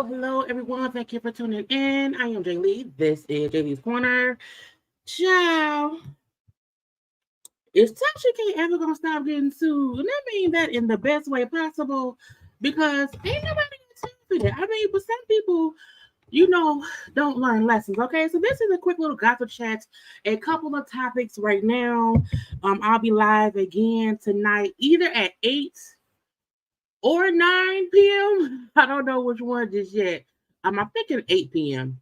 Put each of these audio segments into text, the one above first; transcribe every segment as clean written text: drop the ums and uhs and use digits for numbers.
Hello, everyone. Thank you for tuning in. I am Jaylee. This is JayLeesCorner. Ciao. Is Tasha ever gonna stop getting sued? And I mean that in the best way possible, because ain't nobody gonna for that. I mean, but some people, don't learn lessons. Okay, so this is a quick little gossip chat. A couple of topics right now. I'll be live again tonight, either at 8 or 9 p.m. I don't know which one just yet. I'm thinking 8 p.m.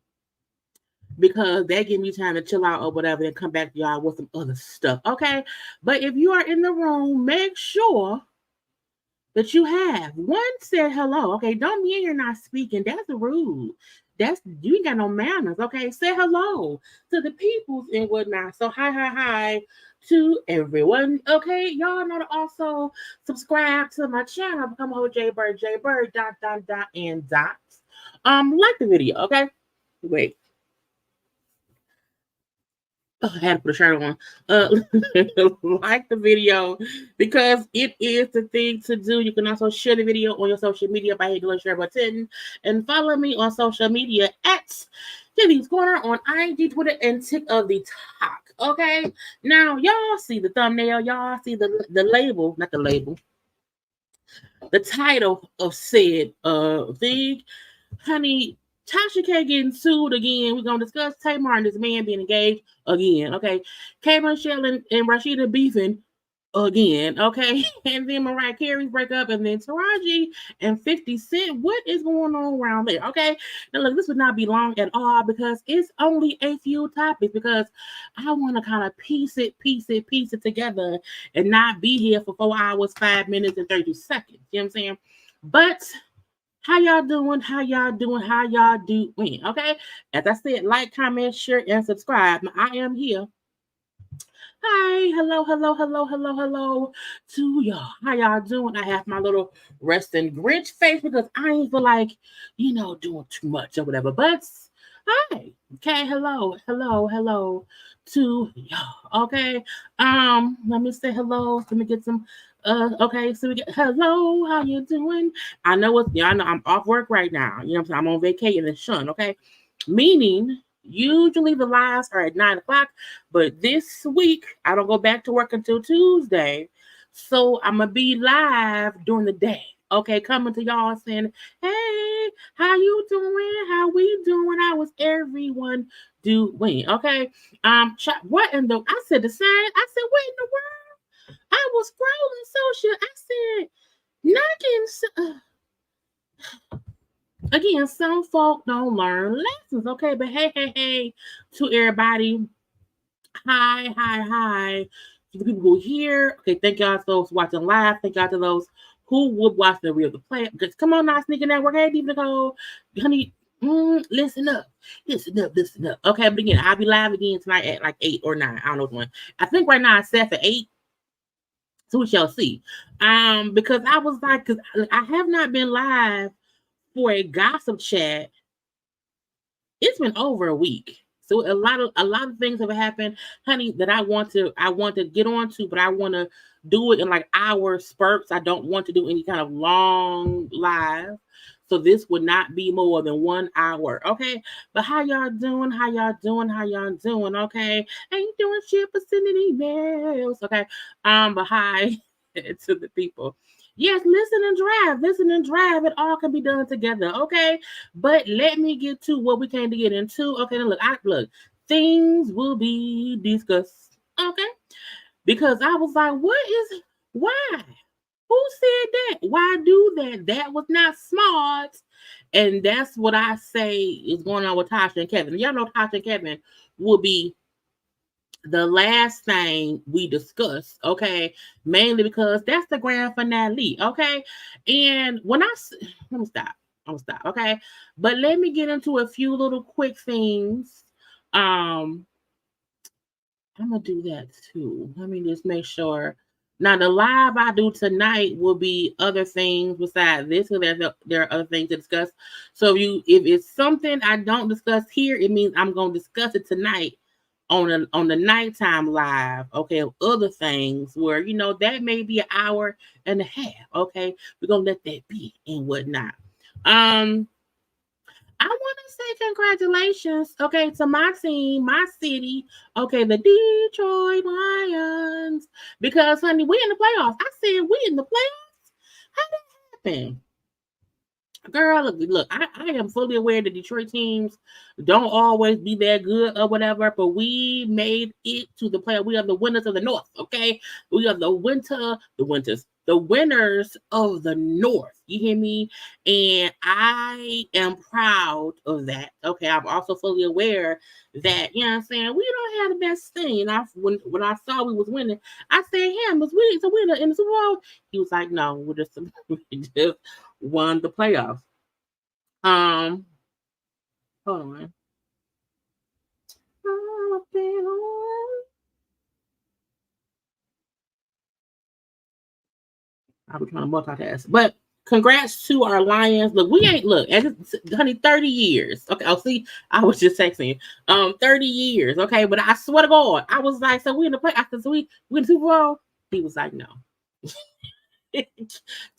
because that gives me time to chill out or whatever and come back to y'all with some other stuff. Okay. But if you are in the room, make sure that you have one said hello. Okay. Don't be in here not speaking. That's rude. You ain't got no manners. Okay. Say hello to the peoples and whatnot. So hi to everyone. Okay, y'all know to also subscribe to my channel. Become a JayBird, and dots. Like the video, okay? Wait. Oh, I had to put a shirt on. Like the video because it is the thing to do. You can also share the video on your social media by hitting the share button and follow me on social media at JayLeesCorner on IG, Twitter, and TikTok. Okay, now y'all see the thumbnail, y'all see the label, not the label, the title of said thing. Honey, Tasha K getting sued again. We're gonna discuss Tamar and this man being engaged again. Okay, K. Michelle and Rashida beefing again. Okay, and then Mariah Carey's breakup, and then Taraji and 50 Cent. What is going on around there? Okay, now look, this would not be long at all because it's only a few topics because I want to kind of piece it together and not be here for 4 hours, 5 minutes, and 30 seconds. You know what I'm saying? But how y'all doing? How y'all doing? Okay, as I said, like, comment, share, and subscribe. Now, I am here. Hi, hello to y'all. How y'all doing? I have my little resting Grinch face because I ain't feel like, doing too much or whatever. But hi, okay, hello to y'all. Okay, let me say hello. Let me get some. Okay, so we get hello. How you doing? I know I'm off work right now. You know what I'm saying? I'm on vacation in the sun. Okay, meaning. Usually the lives are at 9 o'clock, but this week I don't go back to work until Tuesday. So I'm going to be live during the day. Okay, coming to y'all saying, hey, How you doing? How we doing? How was everyone doing? Okay. What in the? I said the same. I said, what in the world? I was scrolling social. I said, knocking. Again, some folk don't learn lessons. Okay, but hey, to everybody. Hi. To the people who are here. Okay, thank y'all to those watching live. Thank y'all to those who would watch the real the play. Just come on now, sneaking network. Hey, Deep Nicole. Honey, listen up. Okay, but again, I'll be live again tonight at like 8 or 9. I don't know which one. I think right now it's set for 8. So we shall see. Because I was like, because I have not been live for a gossip chat. It's been over a week. So a lot of things have happened, honey, that I want to get on to, but I want to do it in like hour spurts. I don't want to do any kind of long live. So this would not be more than 1 hour. Okay. But how y'all doing? Okay. Ain't doing shit but sending emails. Okay. But hi to the people. Yes, listen and drive. It all can be done together, okay? But let me get to what we came to get into. Okay, now look, things will be discussed, okay? Because I was like, why? Who said that? Why do that? That was not smart. And that's what I say is going on with Tasha and Kevin. Y'all know Tasha and Kevin will be the last thing we discussed, okay? Mainly because that's the grand finale, okay? And when let me stop, okay? But let me get into a few little quick things. I'm gonna do that too. Let me just make sure. Now, the live I do tonight will be other things besides this, so there are other things to discuss. So if it's something I don't discuss here, it means I'm gonna discuss it tonight on the nighttime live, okay, of other things where, that may be an hour and a half, okay? We're going to let that be and whatnot. I want to say congratulations, okay, to my team, my city, okay, the Detroit Lions, because, honey, we in the playoffs. I said we in the playoffs? How did that happen? Girl, look, I am fully aware that Detroit teams don't always be that good or whatever, but we made it to the playoff. We are the winners of the North, okay? We are the winners of the North. You hear me? And I am proud of that. Okay, I'm also fully aware that, you know what I'm saying, we don't have the best thing. When I saw we was winning, I said, was we to win in the Super Bowl? He was like, no, we just won the playoffs. Hold on. I was trying to multitask, but congrats to our Lions. Honey, 30 years. Okay, I'll see. I was just texting. 30 years. Okay, but I swear to God, I was like, so we in the play. I said, so we in the Super Bowl. He was like, no.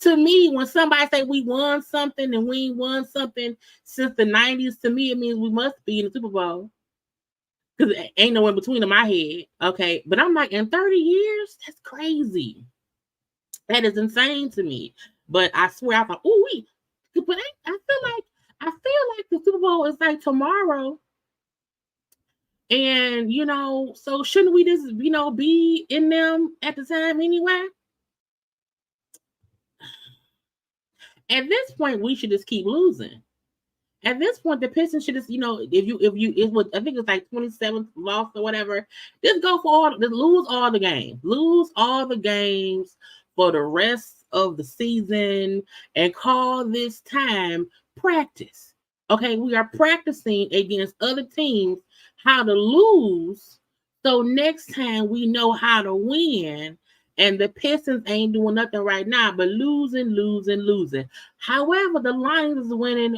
To me, when somebody say we won something and we won something since the 90s, to me it means we must be in the Super Bowl, because it ain't no in between in my head. Okay, but I'm like, in 30 years, that's crazy. That is insane to me. But I swear, I thought, but I feel like the Super Bowl is like tomorrow. And, so shouldn't we just, be in them at the time anyway? At this point, we should just keep losing. At this point, the Pistons should just, I think it's like 27th loss or whatever. Just lose all the games. Lose all the games for the rest of the season and call this time practice. Okay, we are practicing against other teams how to lose, so next time we know how to win. And the Pistons ain't doing nothing right now but losing. However, the Lions is winning,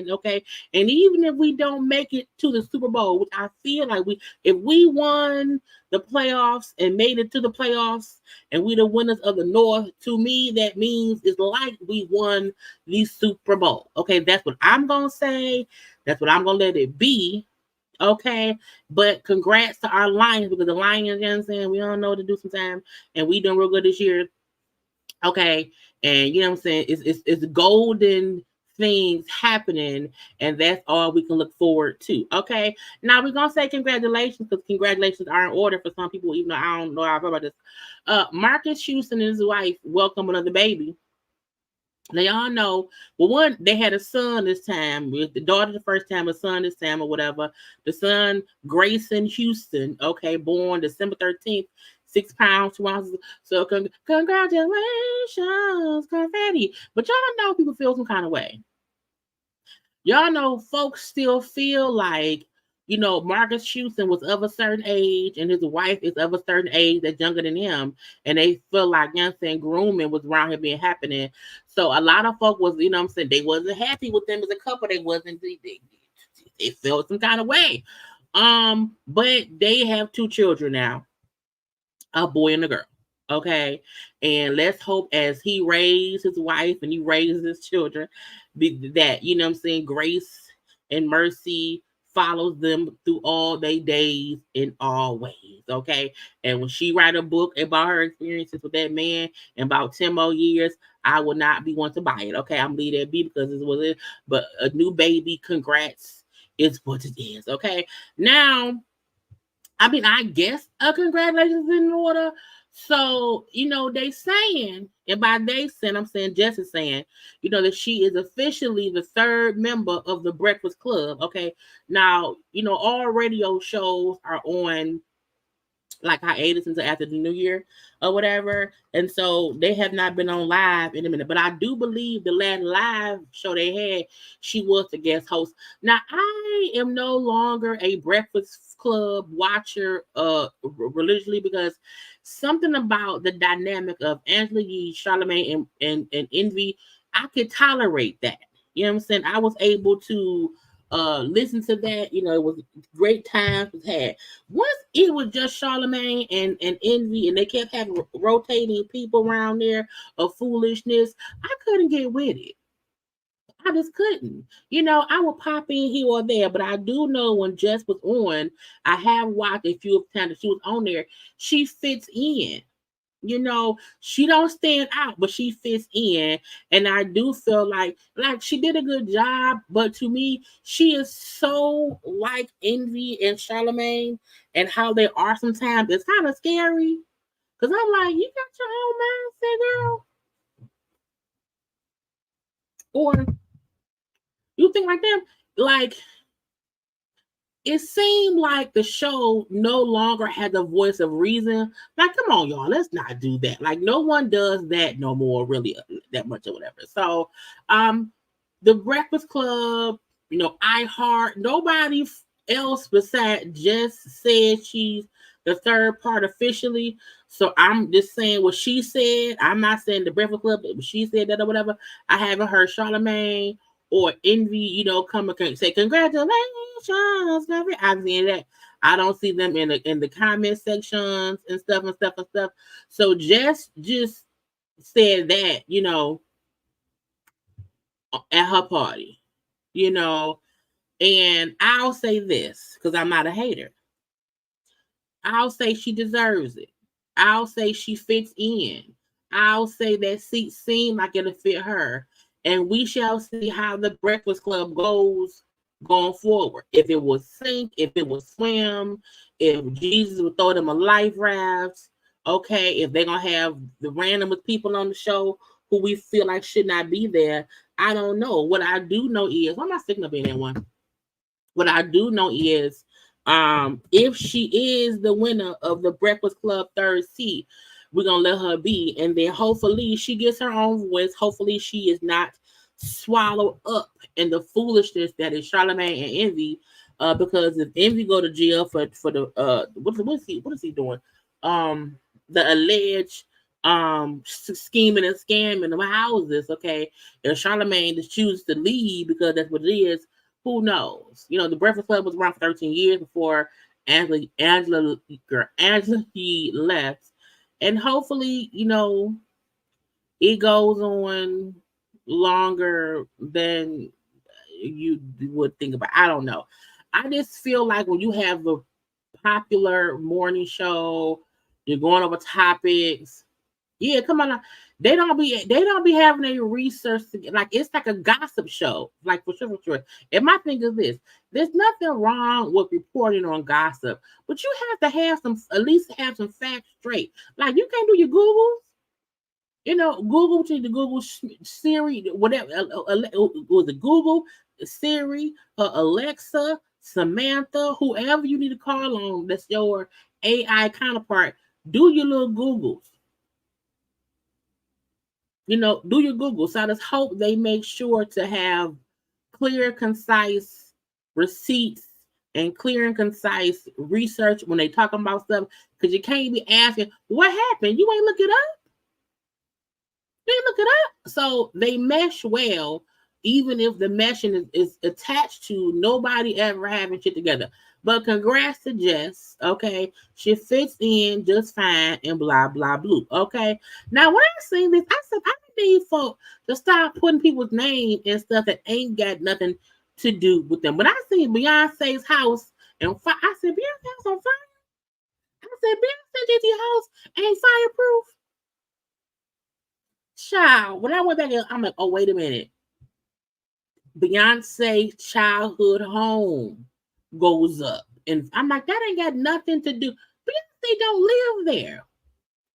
okay? And even if we don't make it to the Super Bowl, which I feel like if we won the playoffs and made it to the playoffs and we the winners of the North, to me, that means it's like we won the Super Bowl. Okay, that's what I'm going to say. That's what I'm going to let it be. Okay, but congrats to our Lions, because the Lions, you know what I'm saying, we don't know what to do sometimes, and we doing real good this year. Okay, and you know what I'm saying, it's golden things happening, and that's all we can look forward to. Okay, now we're gonna say congratulations, because congratulations are in order for some people, even though I don't know how I feel about this. Marcus Houston and his wife welcome another baby. They all know. Well, one, they had a son this time. With the daughter the first time, a son this time, or whatever. The son, Grayson Houston, okay, born December 13th, 6 pounds, 2 ounces. So congratulations, confetti. But y'all know people feel some kind of way. Y'all know folks still feel like, Marcus Houston was of a certain age and his wife is of a certain age that's younger than him. And they feel like, grooming was around here being happening. So a lot of folk was, they wasn't happy with them as a couple. They wasn't, they felt some kind of way. But they have 2 children now, a boy and a girl. Okay. And let's hope as he raised his wife and he raises his children, that, grace and mercy follows them through all their days in all ways. Okay. And when she write a book about her experiences with that man in about 10 more years, I will not be one to buy it. Okay. I'm leave that be, because it's what it is. But a new baby, congrats, is what it is. Okay. Now, I guess a congratulations in order. So, they saying, and by they saying, I'm saying Jess is saying, that she is officially the 3rd member of the Breakfast Club. Okay. Now, all radio shows are on like hiatus until after the new year or whatever. And so they have not been on live in a minute. But I do believe the last live show they had, she was the guest host. Now, I am no longer a Breakfast Club watcher religiously, because something about the dynamic of Angela Yee, Charlamagne, and Envy, I could tolerate that. You know what I'm saying? I was able to listen to that. It was great times was had. Once it was just Charlamagne and Envy, and they kept having rotating people around there of foolishness, I couldn't get with it. I just couldn't. I would pop in here or there, but I do know when Jess was on, I have watched a few times that she was on there. She fits in. She don't stand out, but she fits in. And I do feel like she did a good job, but to me, she is so like Envy and Charlamagne, and how they are sometimes. It's kind of scary, because I'm like, you got your own mindset, girl. Or you think like them? Like, it seemed like the show no longer had the voice of reason. Like, come on, y'all, let's not do that. Like, no one does that no more, really, that much or whatever. So, the Breakfast Club, Hart, nobody else besides Jess said she's the 3rd part officially. So I'm just saying what she said. I'm not saying the Breakfast Club, but she said that or whatever. I haven't heard Charlamagne or Envy, come and say congratulations. I've seen that. I don't see them in the comment sections and stuff. So just said that, at her party, and I'll say this, because I'm not a hater. I'll say she deserves it. I'll say she fits in. I'll say that seat seemed like it'll fit her. And we shall see how the Breakfast Club goes going forward. If it will sink, if it will swim, if Jesus will throw them a life raft, okay, if they're going to have the randomest people on the show who we feel like should not be there, I don't know. What I do know is, why am I sticking up in that one? What I do know is, if she is the winner of the Breakfast Club 3rd seat, we're going to let her be. And then hopefully she gets her own voice. Hopefully she is not swallowed up in the foolishness that is Charlamagne and Envy. Because if Envy go to jail for the what is he doing? The alleged scheming and scamming of houses, okay? And Charlamagne just chooses to leave because that's what it is. Who knows? The Breakfast Club was around for 13 years before Angela left. And hopefully, it goes on longer than you would think about. I don't know. I just feel like when you have a popular morning show, you're going over topics, Yeah, come on. They don't be having any research like it's like a gossip show. Like for sure, for sure. And my thing is this: there's nothing wrong with reporting on gossip, but you have to have some at least have some facts straight. Like you can't do your Googles. You know, Google to the Google Siri, whatever was it Google, Siri, Alexa, Samantha, whoever you need to call on that's your AI counterpart. Do your little Googles. You know, do your Google. So I just hope they make sure to have clear, concise receipts and clear and concise research when they talking about stuff. Because you can't be asking, what happened? You ain't look it up. You ain't look it up. So they mesh well, even if the meshing is attached to nobody ever having shit together. But congrats to Jess. Okay. She fits in just fine and blah, blah, blue. Okay. Now, when I seen this, I said, I need folk to stop putting people's name and stuff that ain't got nothing to do with them. When I seen Beyonce's house and I said, Beyonce's house on fire. I said, Beyonce's house ain't fireproof. Child, when I went back, I'm like, oh, wait a minute. Beyonce childhood home goes up. And I'm like, that ain't got nothing to do. Beyonce don't live there.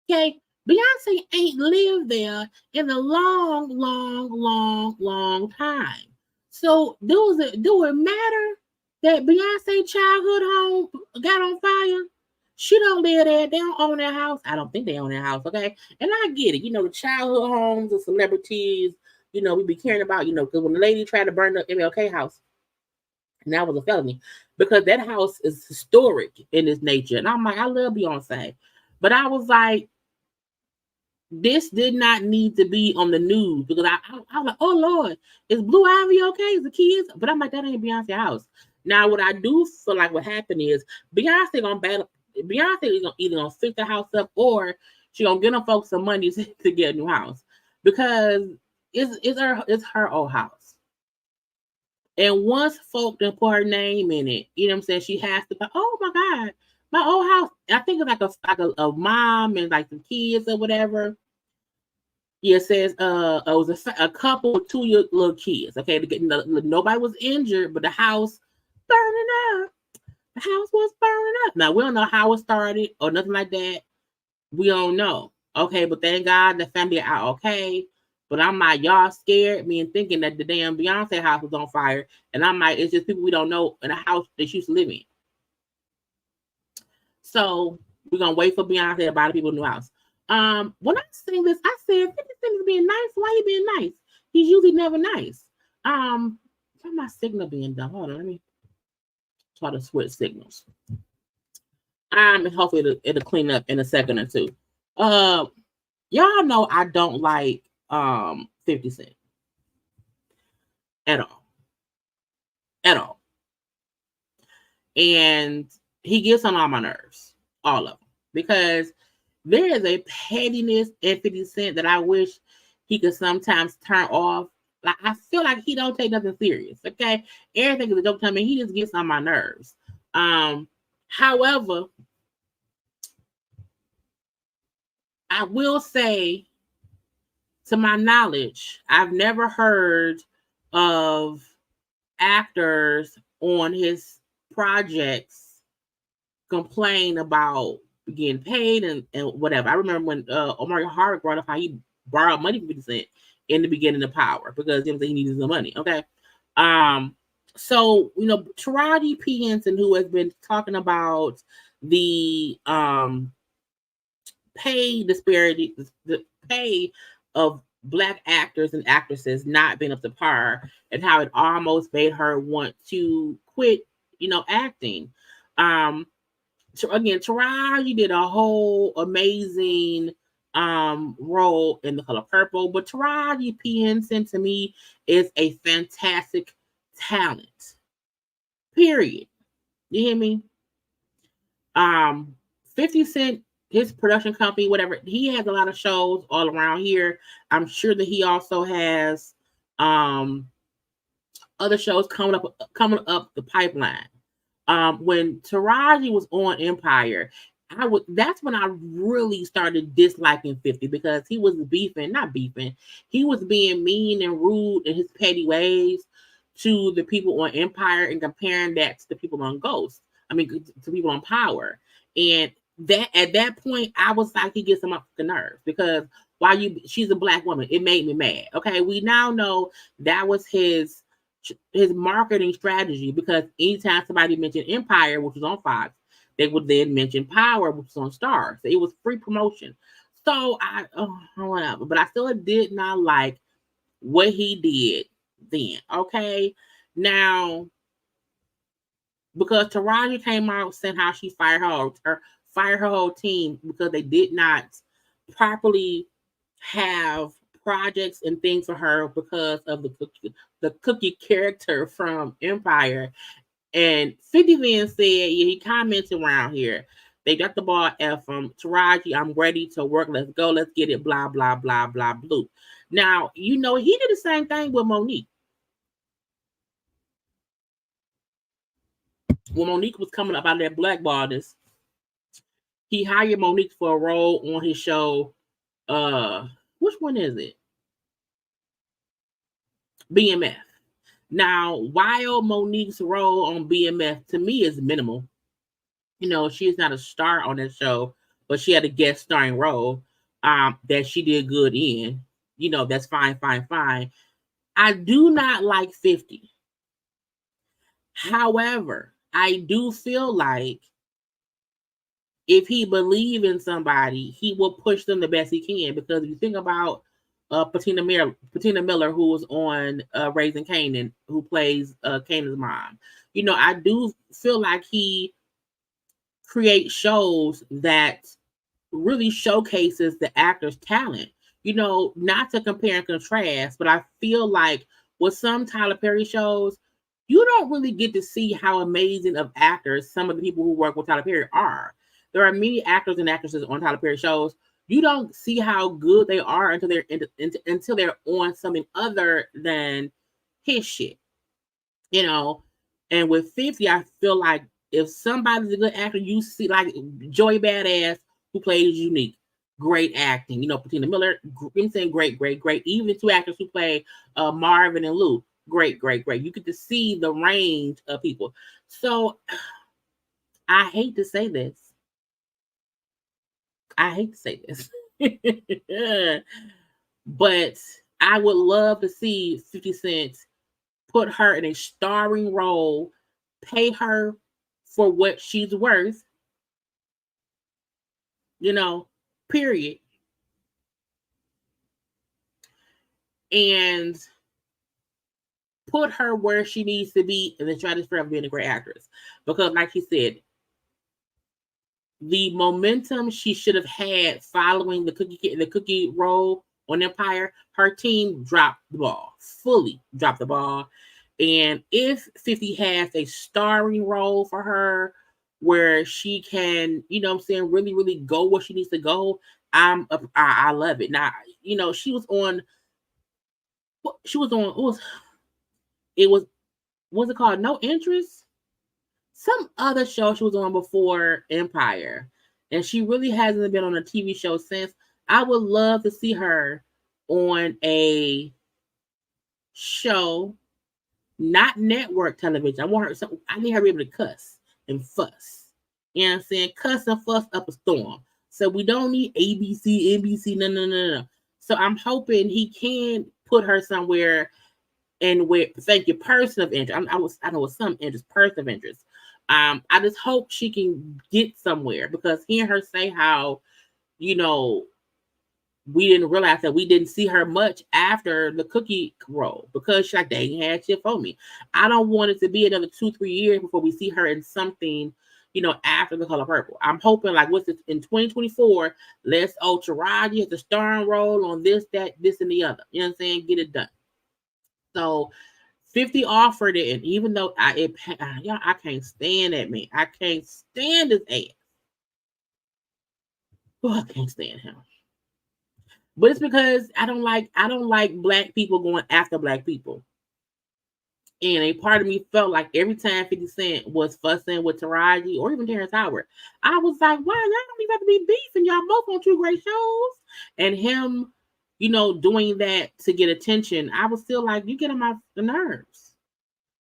Okay. Beyonce ain't lived there in a long, long, long, long time. So do it matter that Beyonce childhood home got on fire? She don't live there. They don't own their house. I don't think they own their house. Okay. And I get it. You know, the childhood homes, the celebrities, you know, we be caring about, you know, because when the lady tried to burn the MLK house, and that was a felony because that house is historic in its nature. And I'm like, I love Beyonce. But I was like, this did not need to be on the news because I was like, oh Lord, is Blue Ivy okay? Is the kids? But I'm like, that ain't Beyonce's house. Now, what I do feel like what happened is Beyonce is either gonna fix the house up or she gonna get them folks some money to get a new house because it's her old house. And once folk done put her name in it, you know what I'm saying? She has to. Oh my God, my old house. I think it's like a mom and like some kids or whatever. Yeah, it says it was a couple with two little kids. Okay, nobody was injured, but the house burning up. The house was burning up. Now we don't know how it started or nothing like that. We don't know. Okay, but thank God the family are okay. But I'm like, y'all scared me and thinking that the damn Beyonce house was on fire. And I'm like, it's just people we don't know in a house that she used to live in. So we're gonna wait for Beyonce to buy the people a new house. When I seen this, I said 50 Cent is being nice. Why he being nice? He's usually never nice. Why my signal being done? Hold on, let me try to switch signals. And hopefully it'll clean up in a second or two. Y'all know I don't like 50 Cent at all. And he gets on all my nerves, all of them, because there is a pettiness in 50 Cent that I wish he could sometimes turn off. Like I feel like he don't take nothing serious. Okay, everything is a joke to me. He just gets on my nerves. However, I will say, to my knowledge, I've never heard of actors on his projects complain about getting paid and whatever. I remember when Omari Hart brought up how he borrowed money from 50 Cent in the beginning of Power because he needed the money. Okay. So, you know, Taraji P. Henson, who has been talking about the pay disparity, the pay of Black actors and actresses not being up to par, and how it almost made her want to quit, you know, acting. Again, Taraji did a whole amazing role in The Color Purple, but Taraji P. Henson to me is a fantastic talent. Period. You hear me? 50 Cent, his production company, whatever, he has a lot of shows all around here. I'm sure that he also has other shows coming up the pipeline. When Taraji was on Empire, that's when I really started disliking 50 because he was not beefing. He was being mean and rude in his petty ways to the people on Empire and comparing that to the people on Ghost. I mean, to people on Power. And that at that point, I was like, he gets him up the nerves because she's a black woman. It made me mad. Okay, we now know that was his marketing strategy because anytime somebody mentioned Empire, which was on Fox, they would then mention Power, which was on Stars. So it was free promotion. So whatever. But I still did not like what he did then. Okay. Now, because Taraji came out saying how she fired her whole team because they did not properly have projects and things for her because of the cookie character from Empire. And 50 then said, yeah, he commented around here. They got the ball from Taraji. I'm ready to work. Let's go. Let's get it. Blah, blah, blah, blah, blue. Now, he did the same thing with Monique. When Monique was coming up out of that blackballism, he hired Monique for a role on his show. Which one is it? BMF. Now, while Monique's role on BMF to me is minimal, she is not a star on that show, but she had a guest starring role that she did good in. That's fine. I do not like 50. However, I do feel like if he believes in somebody, he will push them the best he can. Because if you think about Patina Miller, who was on Raising Kanan, who plays Kanan's mom, I do feel like he creates shows that really showcases the actor's talent. Not to compare and contrast, but I feel like with some Tyler Perry shows, you don't really get to see how amazing of actors some of the people who work with Tyler Perry are. There are many actors and actresses on Tyler Perry shows. You don't see how good they are until they're on something other than his shit. And with 50, I feel like if somebody's a good actor, you see like Joey Badass, who plays Unique. Great acting. Patina Miller, I'm saying great. Even the two actors who play Marvin and Lou, great. You get to see the range of people. So I hate to say this. But I would love to see 50 Cent put her in a starring role, pay her for what she's worth, period. And put her where she needs to be and then try to forever being a great actress. Because like he said, the momentum she should have had following the cookie role on Empire, her team fully dropped the ball. And if 50 has a starring role for her where she can, really, really go where she needs to go, I love it. Now, she was on, what's it called? No Interest? Some other show she was on before Empire. And she really hasn't been on a TV show since. I would love to see her on a show, not network television. I need her to be able to cuss and fuss. You know what I'm saying? Cuss and fuss up a storm. So we don't need ABC, NBC, no. So I'm hoping he can put her somewhere and thank you, person of interest. I know with some interest, person of interest. I just hope she can get somewhere because hearing her say how, we didn't realize that we didn't see her much after the cookie role because she's like, they ain't had shit for me. I don't want it to be another 2-3 years before we see her in something, after The Color Purple. I'm hoping like what's this in 2024, Taraji has a starring role on this, that, this, and the other. You know what I'm saying? Get it done. So 50 offered it, and even though I can't stand that man. I can't stand his ass. Oh, I can't stand him. But it's because I don't like black people going after black people. And a part of me felt like every time 50 Cent was fussing with Taraji or even Terrence Howard, I was like, wow, y'all don't even have to be beefing. Y'all both on two great shows. And him, doing that to get attention, I was still like, you get on my nerves.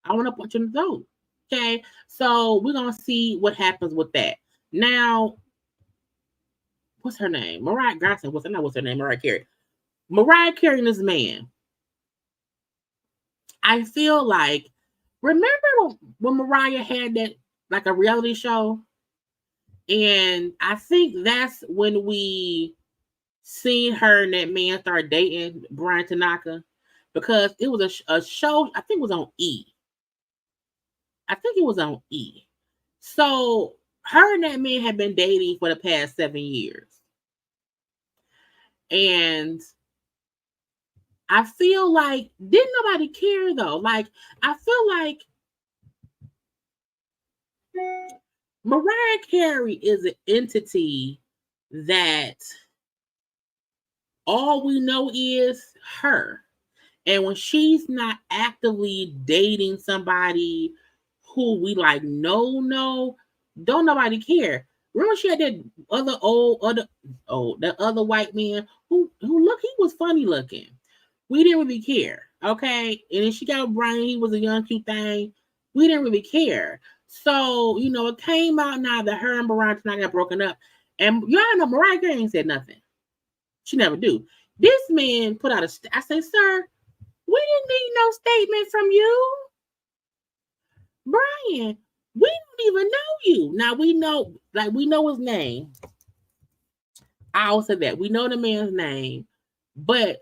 I want to punch you in the throat. Okay. So we're going to see what happens with that. Now, what's her name? Mariah Carey. What's her name? Mariah Carey. Mariah Carey and this man. I feel like, remember when Mariah had that, like a reality show? And I think that's when we seen her and that man start dating Brian Tanaka, because it was a show, I think it was on E. So her and that man had been dating for the past 7 years. And I feel like, didn't nobody care though? Like, I feel like Mariah Carey is an entity that all we know is her. And when she's not actively dating somebody who we like, no, don't nobody care. Remember she had that other white man who look, he was funny looking. We didn't really care, okay? And then she got Brian, he was a young, cute thing. We didn't really care. So, it came out now that her and Mariah tonight got broken up. And y'all know Mariah Carey ain't said nothing. She never do. This man put out I say, sir, we didn't need no statement from you. Brian, we don't even know you. Now we know his name. I also said that. We know the man's name. But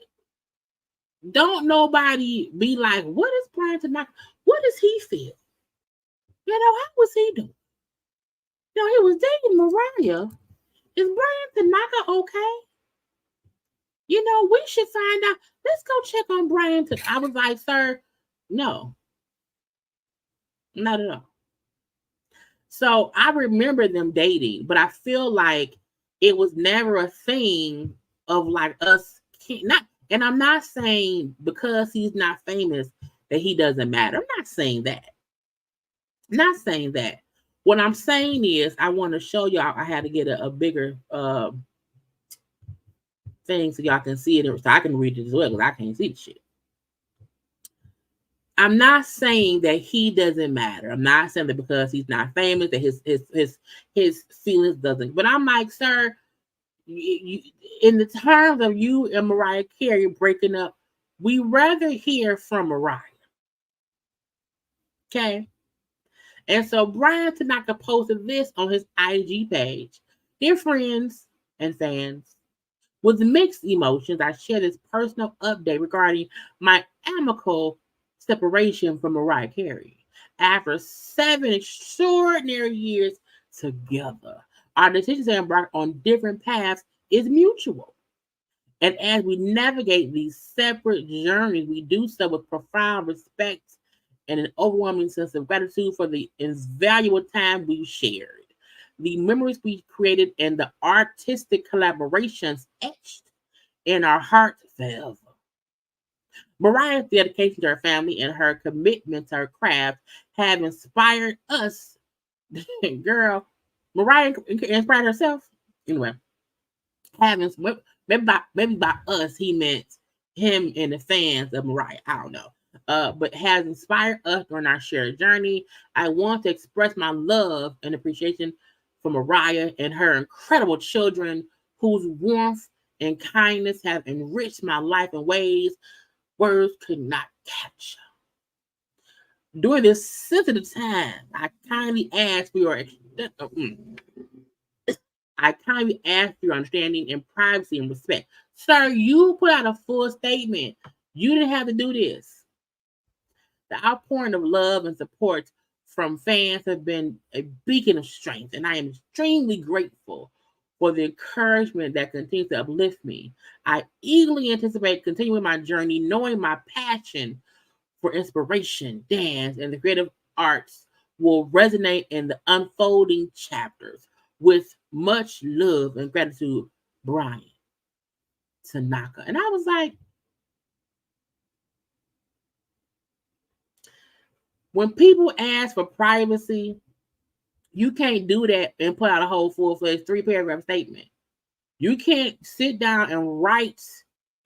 don't nobody be like, what is Brian Tanaka? What does he feel? How was he doing? He was dating Mariah. Is Brian Tanaka okay? We should find out. Let's go check on Brian. I was like, sir, no. Not at all. So I remember them dating, but I feel like it was never a thing of like us not. And I'm not saying because he's not famous that he doesn't matter. I'm not saying that. Not saying that. What I'm saying is I want to show y'all I had to get a bigger thing so y'all can see it, so I can read it as well, because I can't see the shit. I'm not saying that he doesn't matter. I'm not saying that because he's not famous that his feelings doesn't. But I'm like, sir, in the terms of you and Mariah Carey breaking up, we rather hear from Mariah. Okay. And so Brian Tanaka posted this on his IG page. Dear friends and fans, with mixed emotions, I share this personal update regarding my amicable separation from Mariah Carey. After 7 extraordinary years together, our decision to embark on different paths is mutual. And as we navigate these separate journeys, we do so with profound respect and an overwhelming sense of gratitude for the invaluable time we shared, the memories we created, and the artistic collaborations etched in our hearts forever. Mariah's dedication to her family and her commitment to her craft have inspired us. Girl, Mariah inspired herself. Anyway, maybe by us, he meant him and the fans of Mariah. I don't know. But has inspired us during our shared journey. I want to express my love and appreciation for Mariah and her incredible children, whose warmth and kindness have enriched my life in ways words could not capture. During this sensitive time, I kindly ask for your understanding and privacy and respect. Sir, you put out a full statement. You didn't have to do this. The outpouring of love and support from fans have been a beacon of strength, and I am extremely grateful for the encouragement that continues to uplift me. I eagerly anticipate continuing my journey, knowing my passion for inspiration, dance, and the creative arts will resonate in the unfolding chapters. With much love and gratitude, Brian Tanaka. And I was like, When people ask for privacy, you can't do that and put out a whole full-fledged 3-paragraph statement. You can't sit down and write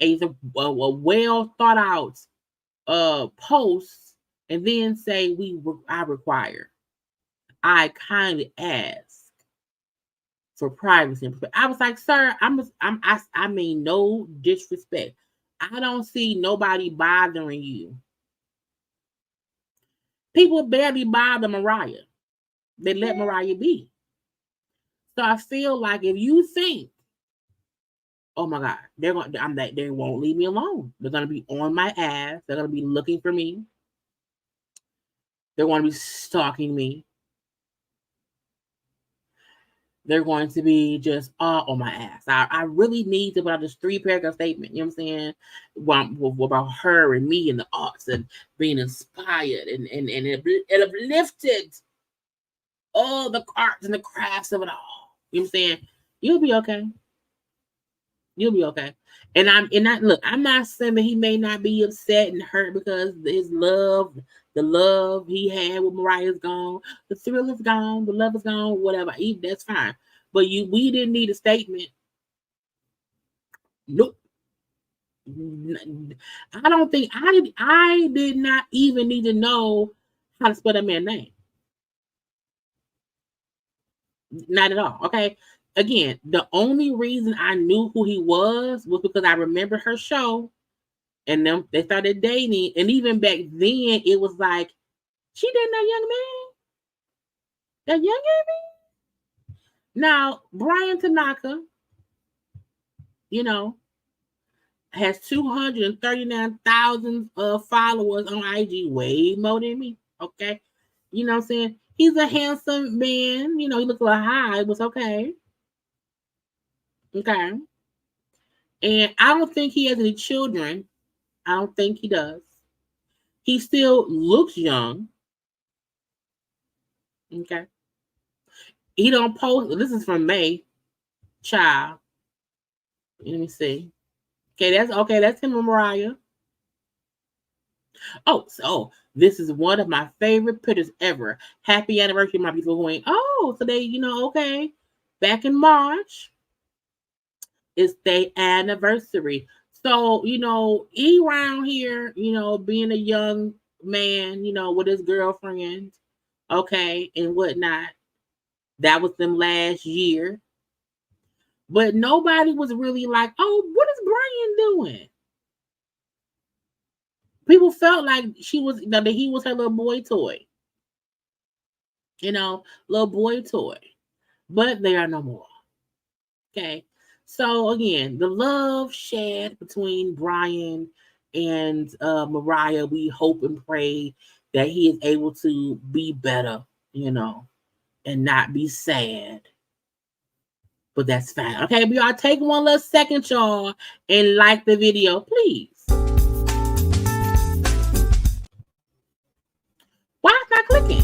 a well thought out post and then say I require. I kindly ask for privacy. I was like, sir, I mean no disrespect. I don't see nobody bothering you. People barely bother Mariah. They let Mariah be. So I feel like if you think, oh my God, they won't leave me alone. They're gonna be on my ass. They're gonna be looking for me. They're going to be stalking me. They're going to be just all on my ass. I really need to put out this 3-paragraph statement, you know what I'm saying? About her and me and the arts and being inspired and uplifted all the arts and the crafts of it all. You know what I'm saying? You'll be okay. You'll be okay. And I'm not saying that he may not be upset and hurt because his love, the love he had with Mariah is gone, the thrill is gone, the love is gone, whatever. That's fine. But we didn't need a statement. Nope. I don't think I did not even need to know how to spell that man's name. Not at all. Okay. Again, the only reason I knew who he was because I remember her show, and they started dating. And even back then, it was like she dated that young man. That young man. Now, Brian Tanaka, has 239,000 followers on IG, way more than me. Okay, you know what I'm saying? He's a handsome man. He looks a little high, but it's okay. Okay. And I don't think he has any children. I don't think he does. He still looks young. Okay. He don't post. This is from May. Child. Let me see. Okay, that's him and Mariah. Oh, so this is one of my favorite pictures ever. Happy anniversary, my beautiful queen. Oh, so they, okay. Back in March. It's their anniversary. So, around here, being a young man, with his girlfriend, okay, and whatnot. That was them last year. But nobody was really like, oh, what is Brian doing? People felt like that he was her little boy toy. Little boy toy. But they are no more. Okay. So again, the love shared between Brian and Mariah, we hope and pray that he is able to be better, and not be sad. But that's fine. Okay, we all take one little second, y'all, and like the video, please. Why is not clicking?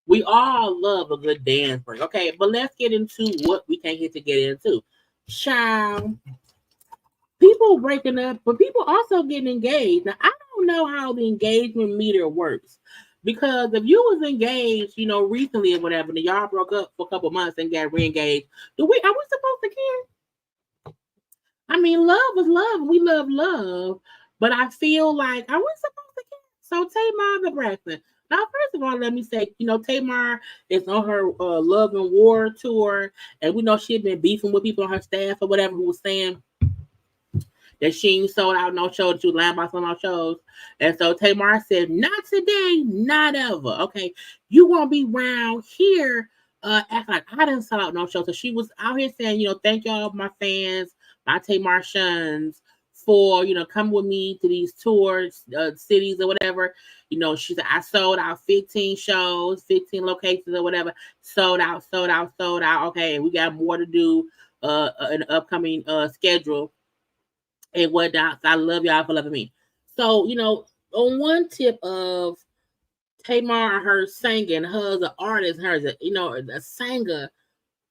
We all love a good dance break. Okay, but let's get into what we came here to get into. Child, people breaking up, but people also getting engaged. Now, I don't know how the engagement meter works, Because if you was engaged, recently or whatever, and y'all broke up for a couple months and got re-engaged, are we supposed to care? I mean, love is love. We love love. But I feel like, are we supposed to care? So Tamar Braxton. Now, first of all, let me say, Tamar is on her Love and War tour, and we know she had been beefing with people on her staff or whatever who was saying that she ain't sold out no show, that she was lying about some no shows. And so Tamar said, not today, not ever. Okay, you won't be around here acting like I didn't sell out no show. So she was out here saying, thank y'all, my fans, my Tamar shuns, for coming with me to these tours, cities or whatever. She said I sold out 15 shows, 15 locations or whatever. Sold out. Okay, and we got more to do in the upcoming schedule and whatnot. So I love y'all for loving me. So on one tip of Tamar, her singing, her as an artist, her as a singer,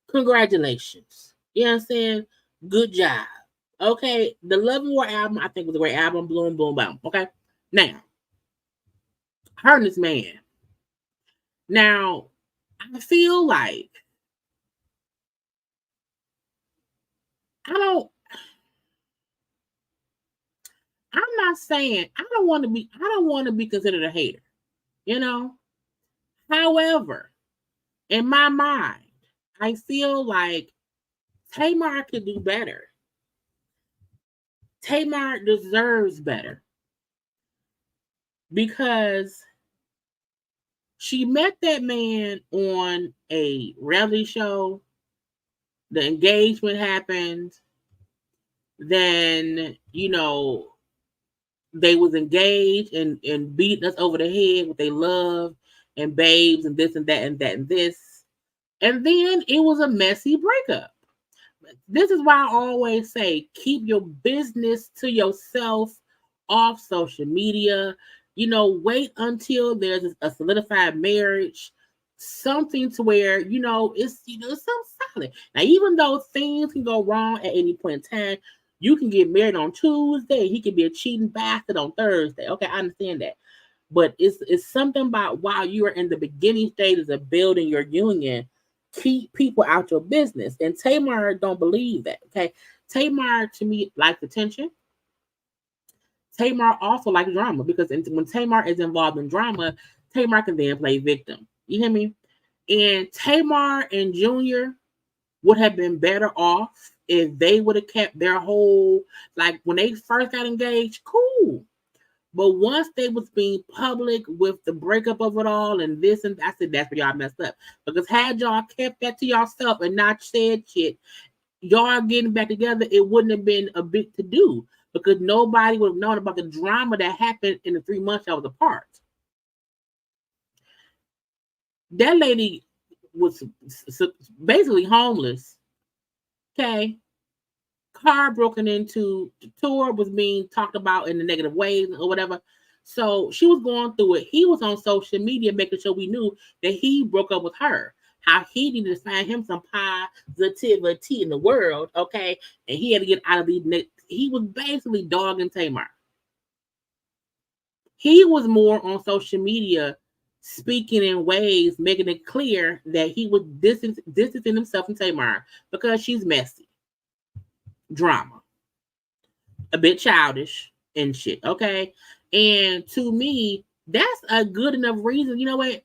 congratulations. You know what I'm saying? Good job. Okay, the Love and War album, I think, was a great album. Bloom, boom, boom. Okay, now, her and this man. Now, I feel like I'm not saying I don't want to be considered a hater. However, in my mind, I feel like Tamar could do better. Tamar deserves better because she met that man on a reality show. The engagement happened. Then, they was engaged and beating us over the head with their love and babes and this and that and that and this. And then it was a messy breakup. This is why I always say, keep your business to yourself off social media. Wait until there's a solidified marriage, something to where, it's, something solid. Now, even though things can go wrong at any point in time, you can get married on Tuesday. He can be a cheating bastard on Thursday. Okay, I understand that. But it's something about while you are in the beginning stages of building your union, keep people out your business. And Tamar don't believe that. Okay. Tamar, to me, likes attention. Tamar also likes drama because when Tamar is involved in drama, Tamar can then play victim. You hear me? And Tamar and Junior would have been better off if they would have kept their whole, like when they first got engaged, cool. But once they was being public with the breakup of it all and this and I said, that's where y'all messed up. Because had y'all kept that to yourself and not said shit, y'all getting back together, it wouldn't have been a big to do because nobody would have known about the drama that happened in the 3 months I was apart. That lady was basically homeless. Okay. Car broken into, the tour was being talked about in the negative ways or whatever. So she was going through it. He was on social media making sure we knew that he broke up with her. How he needed to find him some positivity in the world, okay? And he had to get out of these. He was basically dogging Tamar. He was more on social media speaking in ways, making it clear that he was distancing himself from Tamar because she's messy. Drama. A bit childish and shit, okay? And to me, that's a good enough reason. You know what?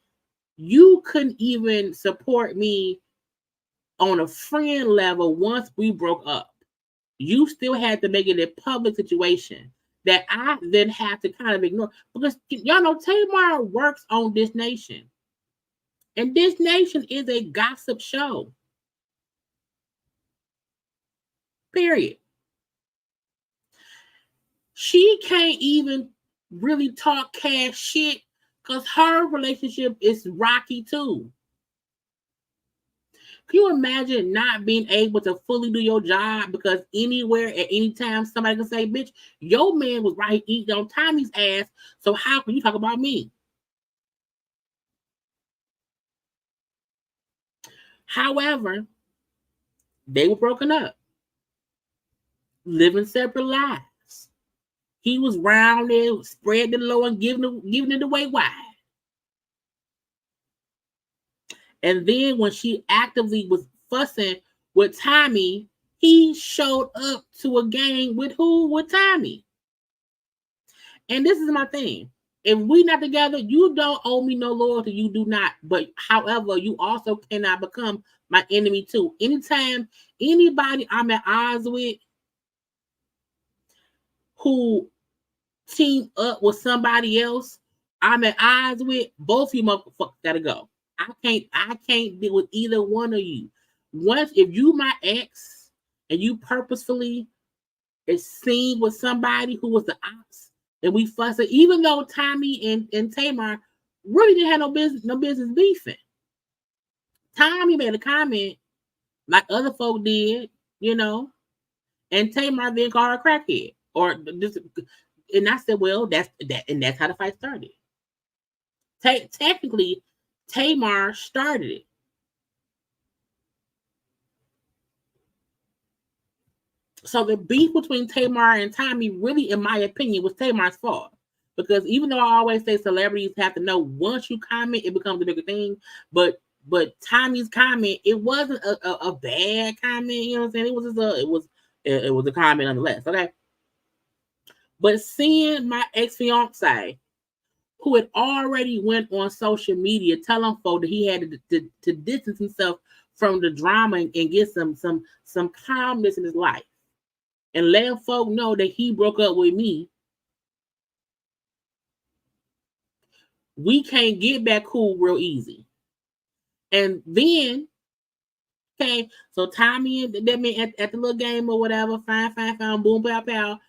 You couldn't even support me on a friend level once we broke up. You still had to make it a public situation that I then have to kind of ignore because y'all know Tamar works on This Nation. And This Nation is a gossip show. Period. She can't even really talk cash shit because her relationship is rocky too. Can you imagine not being able to fully do your job because anywhere at any time somebody can say, bitch, your man was right eating on Tommy's ass, so how can you talk about me? However, they were broken up, living separate lives. He was round there, spread the low and giving it away wide. And then when she actively was fussing with Tommy, he showed up to a game with who? With Tommy. And this is my thing. If we not together, you don't owe me no loyalty. You do not. But however, you also cannot become my enemy too. Anytime anybody I'm at odds with who team up with somebody else I'm at odds with, both of you motherfuckers gotta go. I can't deal with either one of you. Once if you my ex and you purposefully is seen with somebody who was the ops and we fussing, even though Tommy and Tamar really didn't have no business beefing. Tommy made a comment like other folk did, you know, and Tamar then called her a crackhead. Or this, and I said, well, that's how the fight started. Technically, Tamar started it. So the beef between Tamar and Tommy, really, in my opinion, was Tamar's fault. Because even though I always say celebrities have to know once you comment, it becomes a bigger thing. But Tommy's comment, it wasn't a bad comment. You know what I'm saying? It was a comment nonetheless. Okay. But seeing my ex-fiance, who had already went on social media telling folk that he had to distance himself from the drama and get some calmness in his life, and letting folk know that he broke up with me, we can't get back cool real easy. And then, okay, so Tommy and that man at the little game or whatever, fine, boom, pow, pow.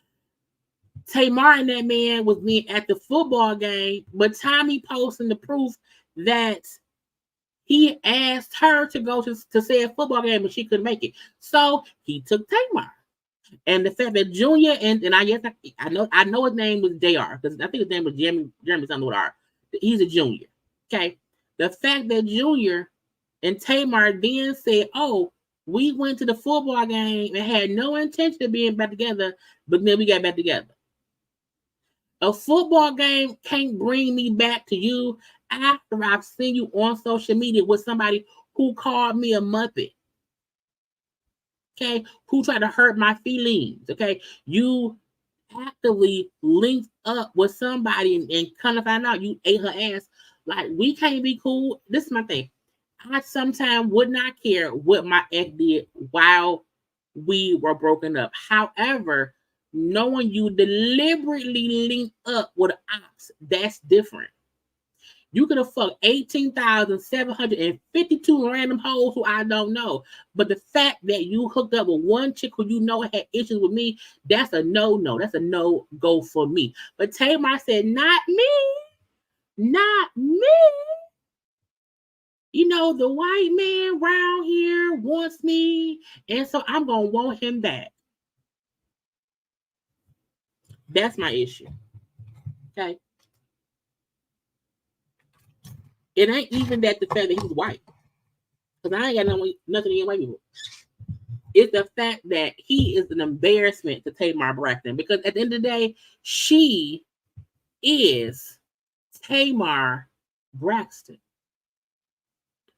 Tamar and that man was at the football game, but Tommy posting the proof that he asked her to go to say a football game, but she couldn't make it. So he took Tamar. And the fact that Junior and I know his name was JR, because I think his name was Jeremy something with R. He's a junior. Okay. The fact that Junior and Tamar then said, oh, we went to the football game and had no intention of being back together, but then we got back together. A football game can't bring me back to you after I've seen you on social media with somebody who called me a Muppet. Okay, who tried to hurt my feelings. Okay, you actively linked up with somebody and kind of find out you ate her ass. Like, we can't be cool. This is my thing. I sometimes would not care what my ex did while we were broken up. However, knowing you deliberately link up with an ops, that's different. You could have fucked 18,752 random hoes who I don't know. But the fact that you hooked up with one chick who you know had issues with me, that's a no-no. That's a no-go for me. But Tamar said, not me. Not me. You know, the white man around here wants me, and so I'm going to want him back. That's my issue. Okay? It ain't even that the fact that he's white. Because I ain't got nothing against white people. It's the fact that he is an embarrassment to Tamar Braxton. Because at the end of the day, she is Tamar Braxton.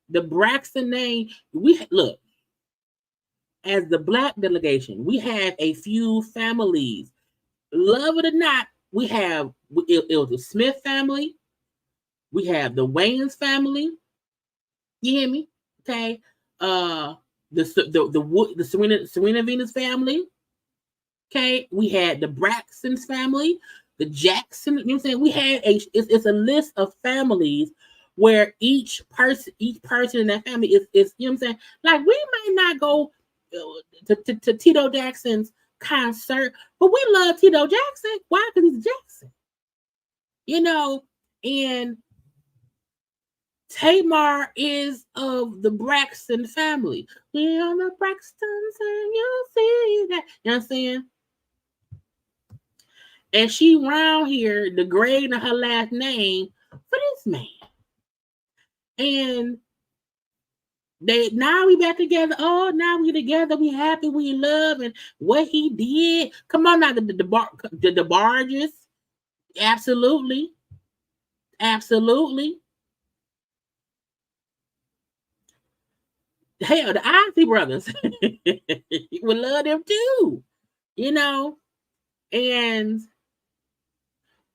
The Braxton name, look, as the Black delegation, we have a few families. Love it or not, we have, it was the Smith family. We have the Wayans family. You hear me? Okay. The Serena Venus family. Okay. We had the Braxton's family, the Jackson. You know what I'm saying? We had it's a list of families where each person in that family is you know what I'm saying? Like, we might not go to Tito Jackson's concert, but we love Tito Jackson. Why? Because he's Jackson. You know, and Tamar is of the Braxton family. We are the Braxtons, and you see that. You know what I'm saying? And she round here degrading her last name for this man. And now we back together. Oh, now we together. We happy. We in love. And what he did. Come on now, the barges. Absolutely. Absolutely. Hell, the Isley brothers would love them too, you know. And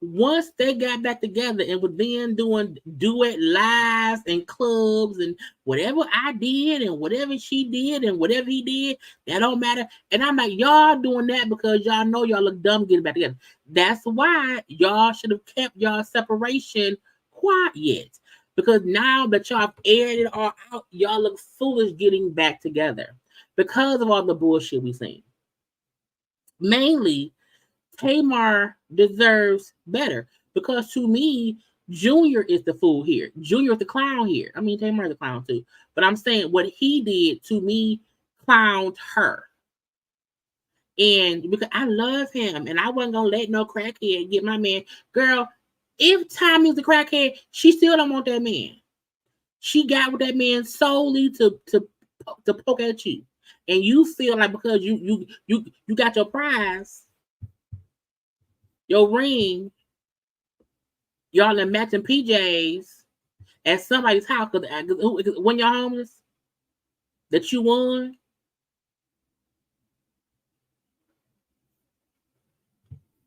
once they got back together and were then doing duet lives and clubs and whatever I did and whatever she did and whatever he did, that don't matter. And I'm like, y'all doing that because y'all know y'all look dumb getting back together. That's why y'all should have kept y'all separation quiet. Because now that y'all have aired it all out, y'all look foolish getting back together because of all the bullshit we seen. Mainly, Tamar deserves better because to me, Junior is the fool here. Junior is the clown here. I mean, Tamar is the clown too. But I'm saying what he did to me clowned her. And because I love him and I wasn't going to let no crackhead get my man. Girl, if Tommy's the crackhead, she still don't want that man. She got with that man solely to poke at you. And you feel like because you got your prize, your ring, y'all in matching PJs at somebody's house because when you're homeless, that you won.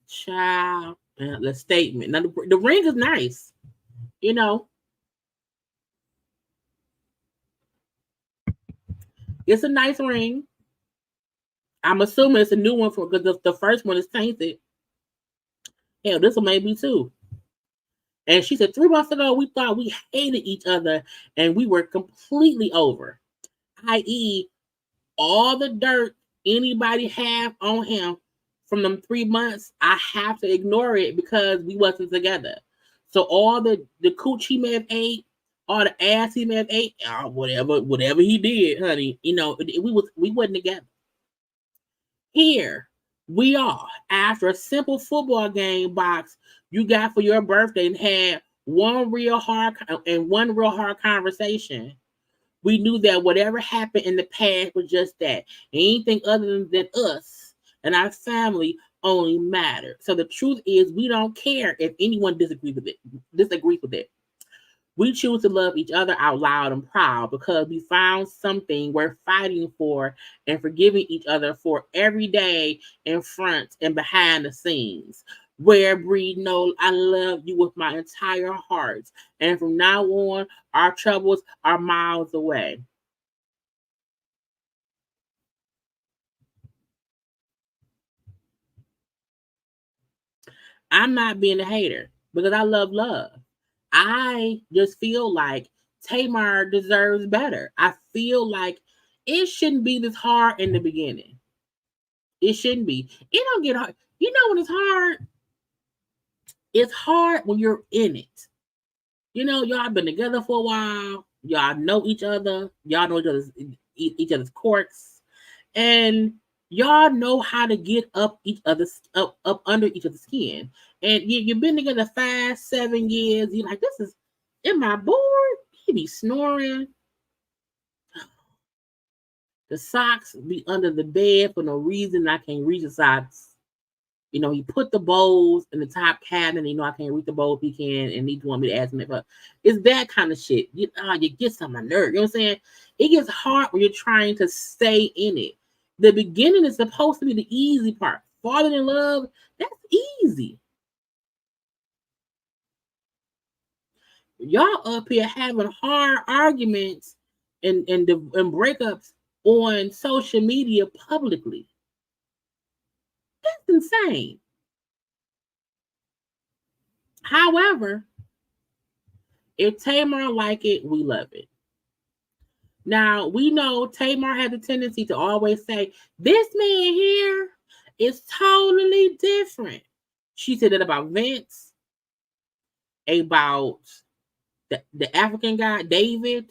Child, the statement. Now the ring is nice, you know. It's a nice ring. I'm assuming it's a new one for because the first one is tainted. Hell, this one may be too. And she said 3 months ago we thought we hated each other and we were completely over. I.e., all the dirt anybody have on him from them 3 months, I have to ignore it because we wasn't together. So all the cooch he may have ate, all the ass he may have ate, whatever he did, honey, you know, we wasn't together. Here we are after a simple football game box you got for your birthday and had one real hard conversation. We knew that whatever happened in the past was just that. Anything other than us and our family only mattered. So the truth is we don't care if anyone disagrees with it. We choose to love each other out loud and proud because we found something we're fighting for and forgiving each other for every day in front and behind the scenes. Where breed know I love you with my entire heart. And from now on, our troubles are miles away. I'm not being a hater because I love love. I just feel like Tamar deserves better. I feel like it shouldn't be this hard in the beginning. It shouldn't be. It don't get hard. You know when it's hard? It's hard when you're in it. You know, y'all been together for a while. Y'all know each other. Y'all know each other's quirks, and y'all know how to get up under each other's skin. And you've been together 5, 7 years. You're like, this is, am I bored? He be snoring. The socks be under the bed for no reason. I can't reach the socks. You know, he put the bowls in the top cabinet. You know, I can't reach the bowl if he can, and he want me to ask him if it's that kind of shit. You get on my nerve. You know what I'm saying? It gets hard when you're trying to stay in it. The beginning is supposed to be the easy part. Falling in love, that's easy. Y'all up here having hard arguments and breakups on social media publicly. That's insane. However, if Tamar like it, we love it. Now, we know Tamar has a tendency to always say, this man here is totally different. She said that about Vince, about the African guy, David,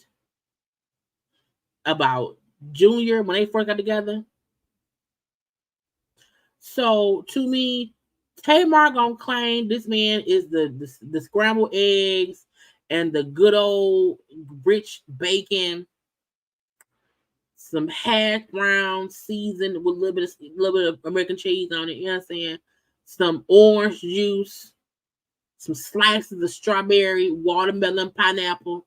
about Junior when they first got together. So, to me, Tamar gonna claim this man is the scrambled eggs and the good old rich bacon, some hash brown seasoned with a little bit of American cheese on it. You know what I'm saying? Some orange juice, some slices of strawberry, watermelon, pineapple.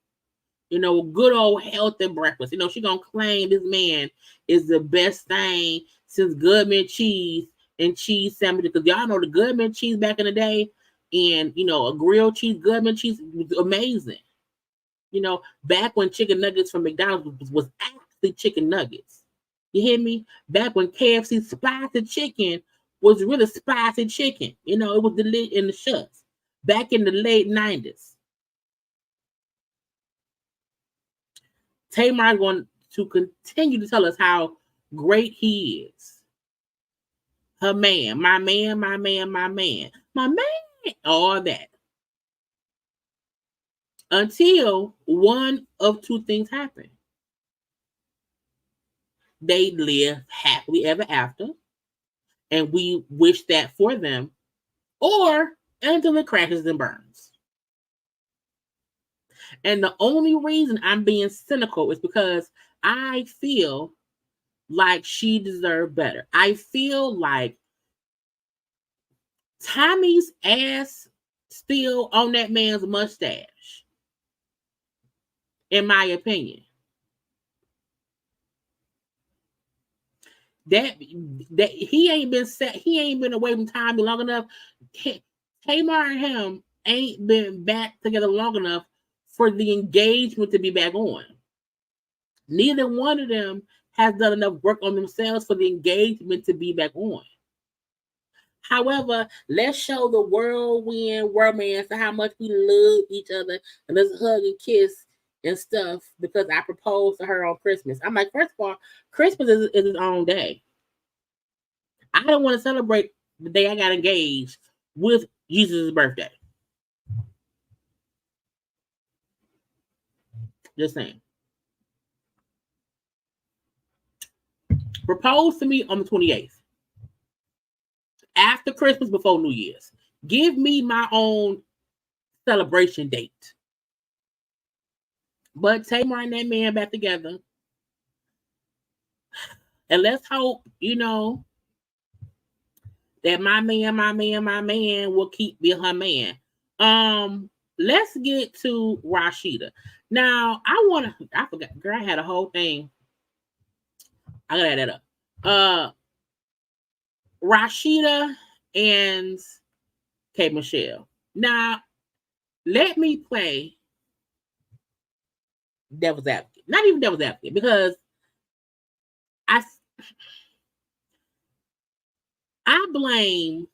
Good old healthy breakfast. She gonna claim this man is the best thing since Goodman cheese and cheese sandwiches. Because y'all know the Goodman cheese back in the day, and a grilled cheese, Goodman cheese was amazing. Back when chicken nuggets from McDonald's was actually chicken nuggets. You hear me? Back when KFC spicy chicken was really spicy chicken. It was the lid in the shuts. Back in the late 90s. Tamar is going to continue to tell us how great he is. Her man, my man, my man, my man, my man, all that. Until one of two things happen. They live happily ever after, and we wish that for them, or until it crashes and burns. And the only reason I'm being cynical is because I feel like she deserved better. I feel like Tommy's ass still on that man's mustache, in my opinion. That he ain't been away from Tommy long enough. Tamar and him ain't been back together long enough for the engagement to be back on. Neither one of them has done enough work on themselves for the engagement to be back on. However, let's show the whirlwind romance of how much we love each other, and let's hug and kiss and stuff because I proposed to her on Christmas. I'm like, first of all, Christmas is its own day. I don't want to celebrate the day I got engaged with Jesus' birthday. Just saying. Propose to me on the 28th. After Christmas, before New Year's. Give me my own celebration date. But Tamar and that man back together. And let's hope, that my man will keep being her man. Let's get to Rashida. Now, I forgot, girl, I had a whole thing. I gotta add that up. Rashida and K. Michelle. Now, let me play devil's advocate. Not even devil's advocate, because I blame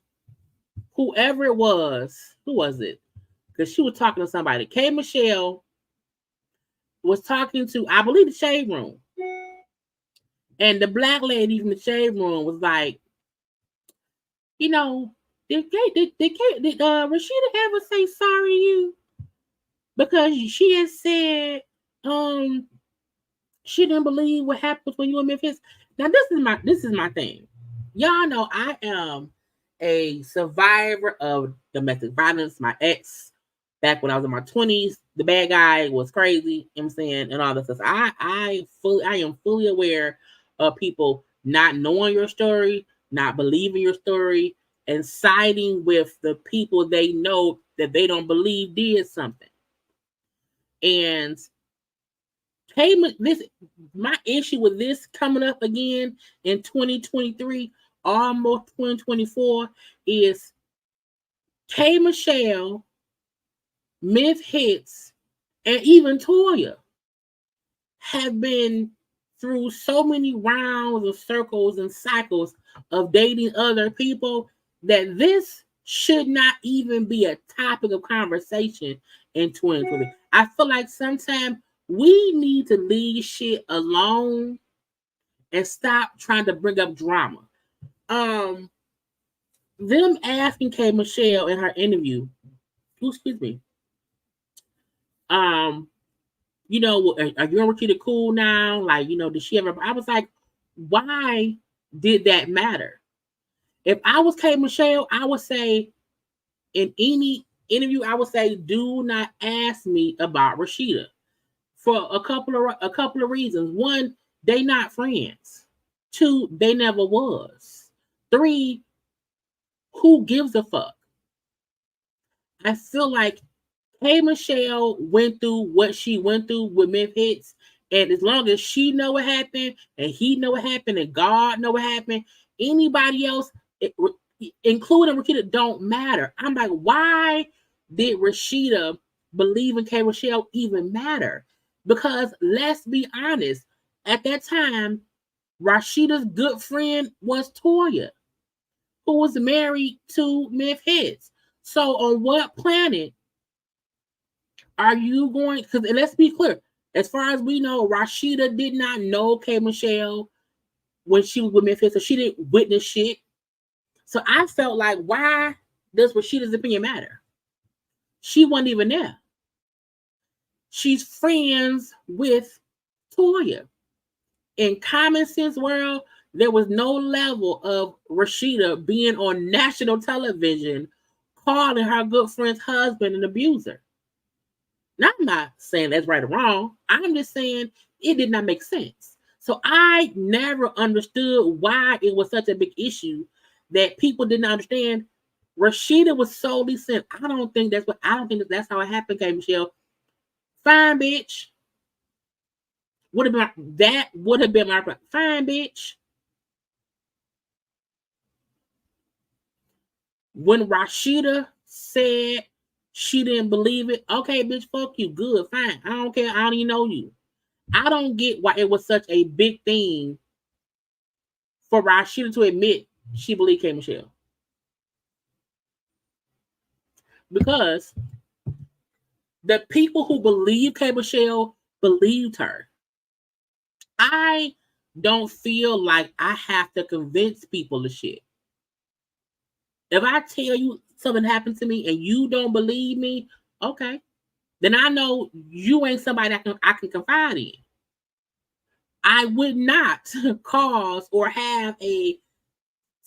whoever it was. Who was it? Because she was talking to somebody. K. Michelle was talking to, I believe, the shade room. And the black lady from the shade room was like, did Rashida ever say sorry to you? Because she had said she didn't believe what happened when you and Memphis. Now this is my thing. Y'all know I am a survivor of domestic violence. My ex, back when I was in my 20s, the bad guy was crazy, you know what I'm saying, and all this stuff. I am fully aware of people not knowing your story, not believing your story, and siding with the people they know that they don't believe did something. And my issue with this coming up again in 2023, almost 2024, is K. Michelle, Myth Hits, and even Toya have been through so many rounds of circles and cycles of dating other people that this should not even be a topic of conversation in 2020. I feel like sometimes we need to leave shit alone and stop trying to bring up drama. Them asking K. Michelle in her interview, excuse me, are you and Rashida cool now? Like, did she ever? I was like, why did that matter? If I was K. Michelle, I would say in any interview, I would say, do not ask me about Rashida for a couple of reasons. One, they not friends. Two, they never was. Three, who gives a fuck? I feel like K. Michelle went through what she went through with Myth Hits, and as long as she know what happened, and he know what happened, and God know what happened, anybody else, including Rashida, don't matter. I'm like, why did Rashida believe in K. Michelle even matter? Because let's be honest, at that time, Rashida's good friend was Toya, who was married to Myth Hits. So on what planet are you going? Because let's be clear, as far as we know, Rashida did not know K. Michelle when she was with Myth Hits, so she didn't witness shit. So I felt like, why does Rashida's opinion matter? She wasn't even there. She's friends with Toya. In common sense world, there was no level of Rashida being on national television calling her good friend's husband an abuser. Now, I'm not saying that's right or wrong. I'm just saying it did not make sense. So I never understood why it was such a big issue that people didn't understand. Rashida was solely sent. I don't think that's how it happened, K. Michelle. Fine, bitch. Would have been my fine, bitch. When Rashida said she didn't believe it, okay, bitch, fuck you. Good, fine. I don't care. I don't even know you. I don't get why it was such a big thing for Rashida to admit she believed K. Michelle. Because the people who believe K. Michelle believed her. I don't feel like I have to convince people of shit. If I tell you something happened to me and you don't believe me, okay, then I know you ain't somebody I can confide in. I would not cause or have a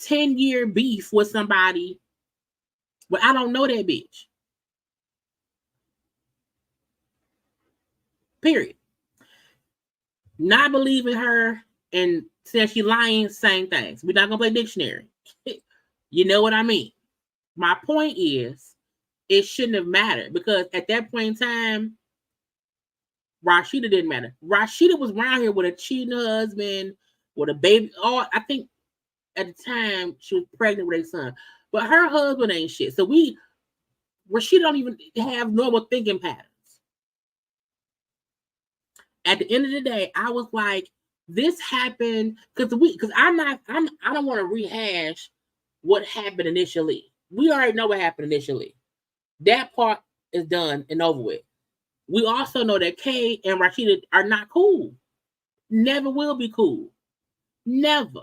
10-year beef with somebody where I don't know that bitch. Period. Not believing her and saying she lying, same things. We're not gonna play dictionary. You know what I mean? My point is, it shouldn't have mattered because at that point in time, Rashida didn't matter. Rashida was around here with a cheating husband, with a baby. Oh, I think at the time she was pregnant with a son, but her husband ain't shit. So Rashida don't even have normal thinking patterns. At the end of the day, I was like, this happened because I don't want to rehash what happened initially. We already know what happened initially. That part is done and over with. We also know that Kay and Rashida are not cool. Never will be cool. Never.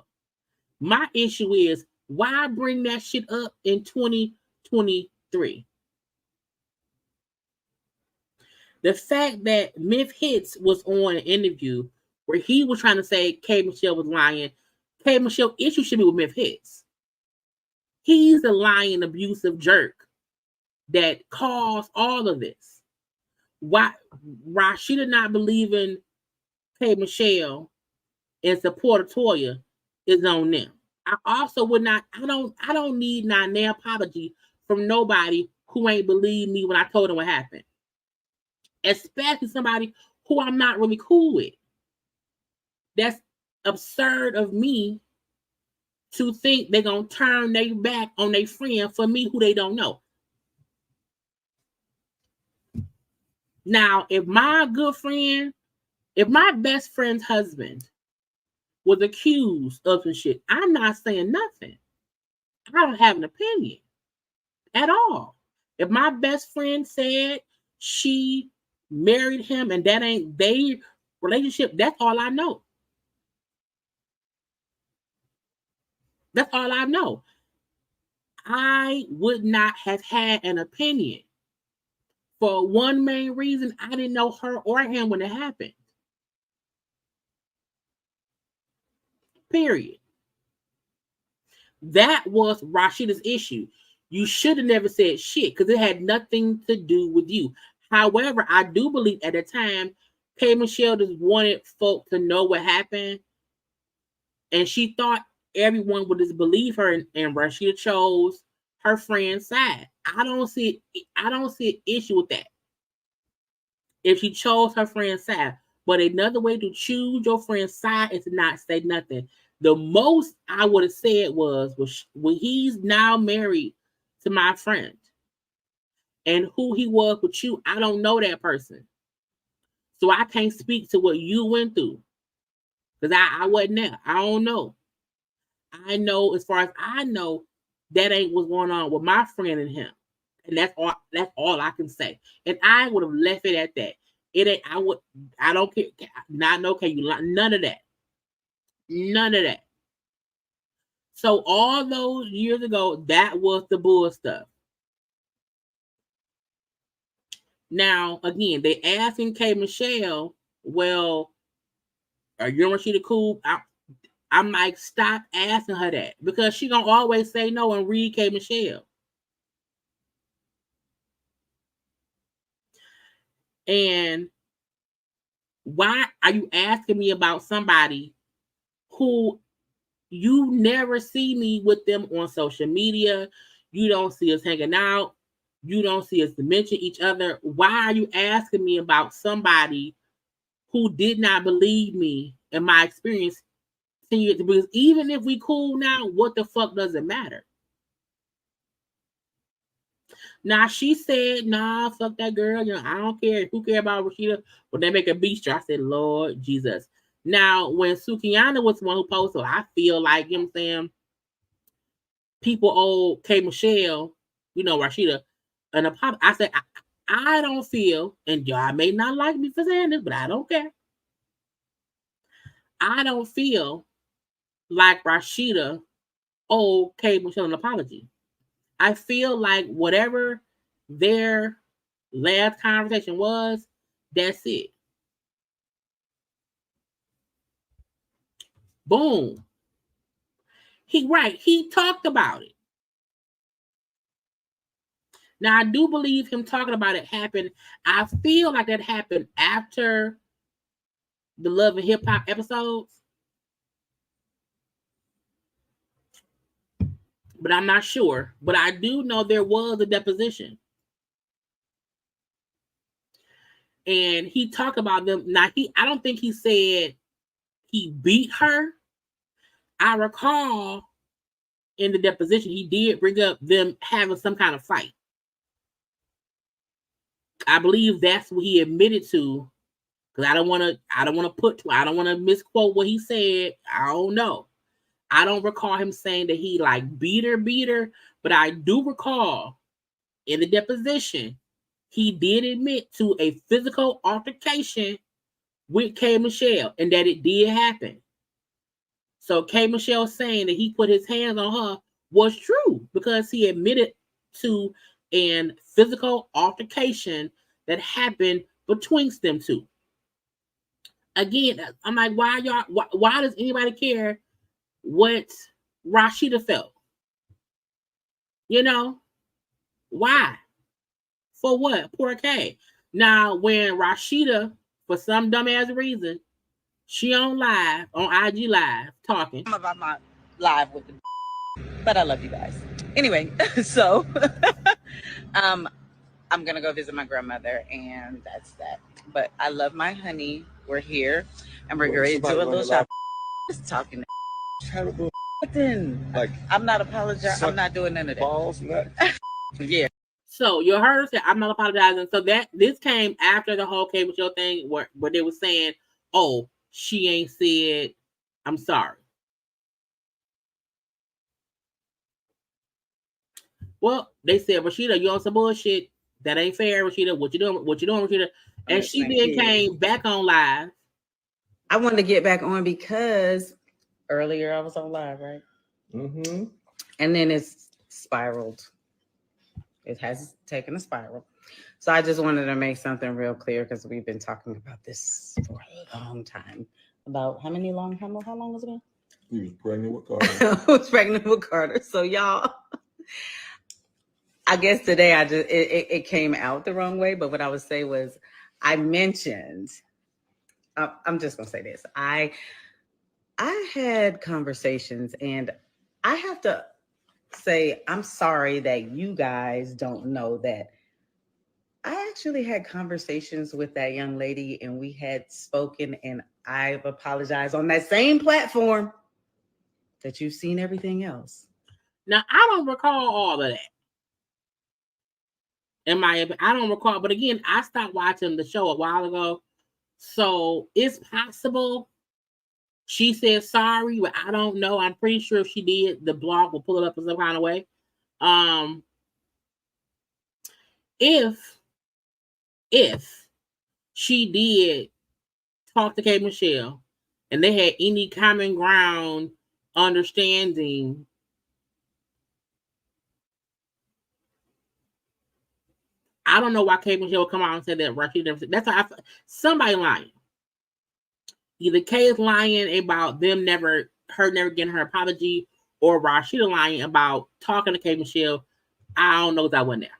My issue is, why bring that shit up in 2023? The fact that Myth Hits was on an interview where he was trying to say K. Michelle was lying. K. Michelle issue should be with Myth Hits. He's the lying, abusive jerk that caused all of this. Why Rashida not believing K. Michelle and support of Toya is on them. I also would not. I don't need not an apology from nobody who ain't believe me when I told them what happened. Especially somebody who I'm not really cool with. That's absurd of me to think they're gonna turn their back on their friend for me who they don't know. Now, if my best friend's husband was accused of some shit, I'm not saying nothing. I don't have an opinion at all. If my best friend said she married him and that ain't their relationship, that's all I know. That's all I know. I would not have had an opinion for one main reason. I didn't know her or him when it happened. Period. That was Rashida's issue. You should have never said shit because it had nothing to do with you. However, I do believe at the time, K. Michelle just wanted folk to know what happened. And she thought everyone would just believe her, and Rashida chose her friend's side. I don't see an issue with that. if she chose her friend's side. But another way to choose your friend's side is to not say nothing. The most I would have said was when he's now married to my friend and who he was with you, I don't know that person. So I can't speak to what you went through. Because I wasn't there. I don't know. I know, as far as I know, that ain't what's going on with my friend and him. And that's all I can say. And I would have left it at that. It ain't I don't care. Not no can you none of that. None of that. So all those years ago, that was the bull stuff. Now, again, they asking K Michelle, well, are you and Rashida cool? I'm like, stop asking her that. Because she gonna always say no and read K Michelle. And why are you asking me about somebody who you never see me with them on social media? You don't see us hanging out. You don't see us to mention each other. Why are you asking me about somebody who did not believe me in my experience 10 years? Because even if we cool now, what the fuck does it matter? Now she said, nah, fuck that girl. You know, I don't care. Who care about Rashida? When they make a beast, I said, Lord Jesus. Now, when Sukiyana was the one who posted, I feel like, you know what I'm saying, people owe K Michelle, you know, Rashida, an apology. I said, I don't feel, and y'all may not like me for saying this, but I don't care. I don't feel like Rashida owed K Michelle an apology. I feel like whatever their last conversation was, that's it. Boom. He talked about it. Now, I do believe him talking about it happened. I feel like that happened after the Love and Hip Hop episodes. But I'm not sure. But I do know there was a deposition. And he talked about them. Now, I don't think he said he beat her. I recall in the deposition, he did bring up them having some kind of fight. I believe that's what he admitted to. Because I don't want to misquote what he said. I don't know. I don't recall him saying that he like beat her, but I do recall in the deposition, he did admit to a physical altercation with K Michelle and that it did happen. So K Michelle saying that he put his hands on her was true because he admitted to an physical altercation that happened betwixt them two. Again, I'm like, why does anybody care what Rashida felt? You know, why? For what? Poor K. Now, when Rashida, for some dumbass reason, she on IG live talking. I'm about my live with the but I love you guys. Anyway, so I'm gonna go visit my grandmother and that's that. But I love my honey. We're here and we're ready to do a little shop. Just talking terrible. But then like I'm not apologizing. I'm not doing none of that. Balls, yeah. So you heard her say, I'm not apologizing. So this came after the whole K Michelle thing where they were saying, oh, she ain't said, I'm sorry. Well, they said, Rashida, you on some bullshit. That ain't fair, Rashida. What you doing, Rashida? And she then came back on live. I wanted to get back on because earlier I was on live, right? Mm-hmm. And then it's spiraled. It has taken a spiral. So I just wanted to make something real clear because we've been talking about this for a long time. About how long was it ago? He was pregnant with Carter. I was pregnant with Carter. So y'all, I guess today it came out the wrong way. But what I would say was I mentioned, I'm just going to say this. I had conversations and I have to say, I'm sorry that you guys don't know that I actually had conversations with that young lady and we had spoken, and I've apologized on that same platform that you've seen everything else. Now, I don't recall all of that. I don't recall. But again, I stopped watching the show a while ago. So it's possible she said sorry, but I don't know. I'm pretty sure if she did, the blog will pull it up in some kind of way. If she did talk to K. Michelle and they had any common ground understanding, I don't know why K. Michelle would come out and say that Rashida never said. That's how somebody lying. Either Kay is lying about her never getting her apology, or Rashida lying about talking to K. Michelle. I don't know if that wasn't there.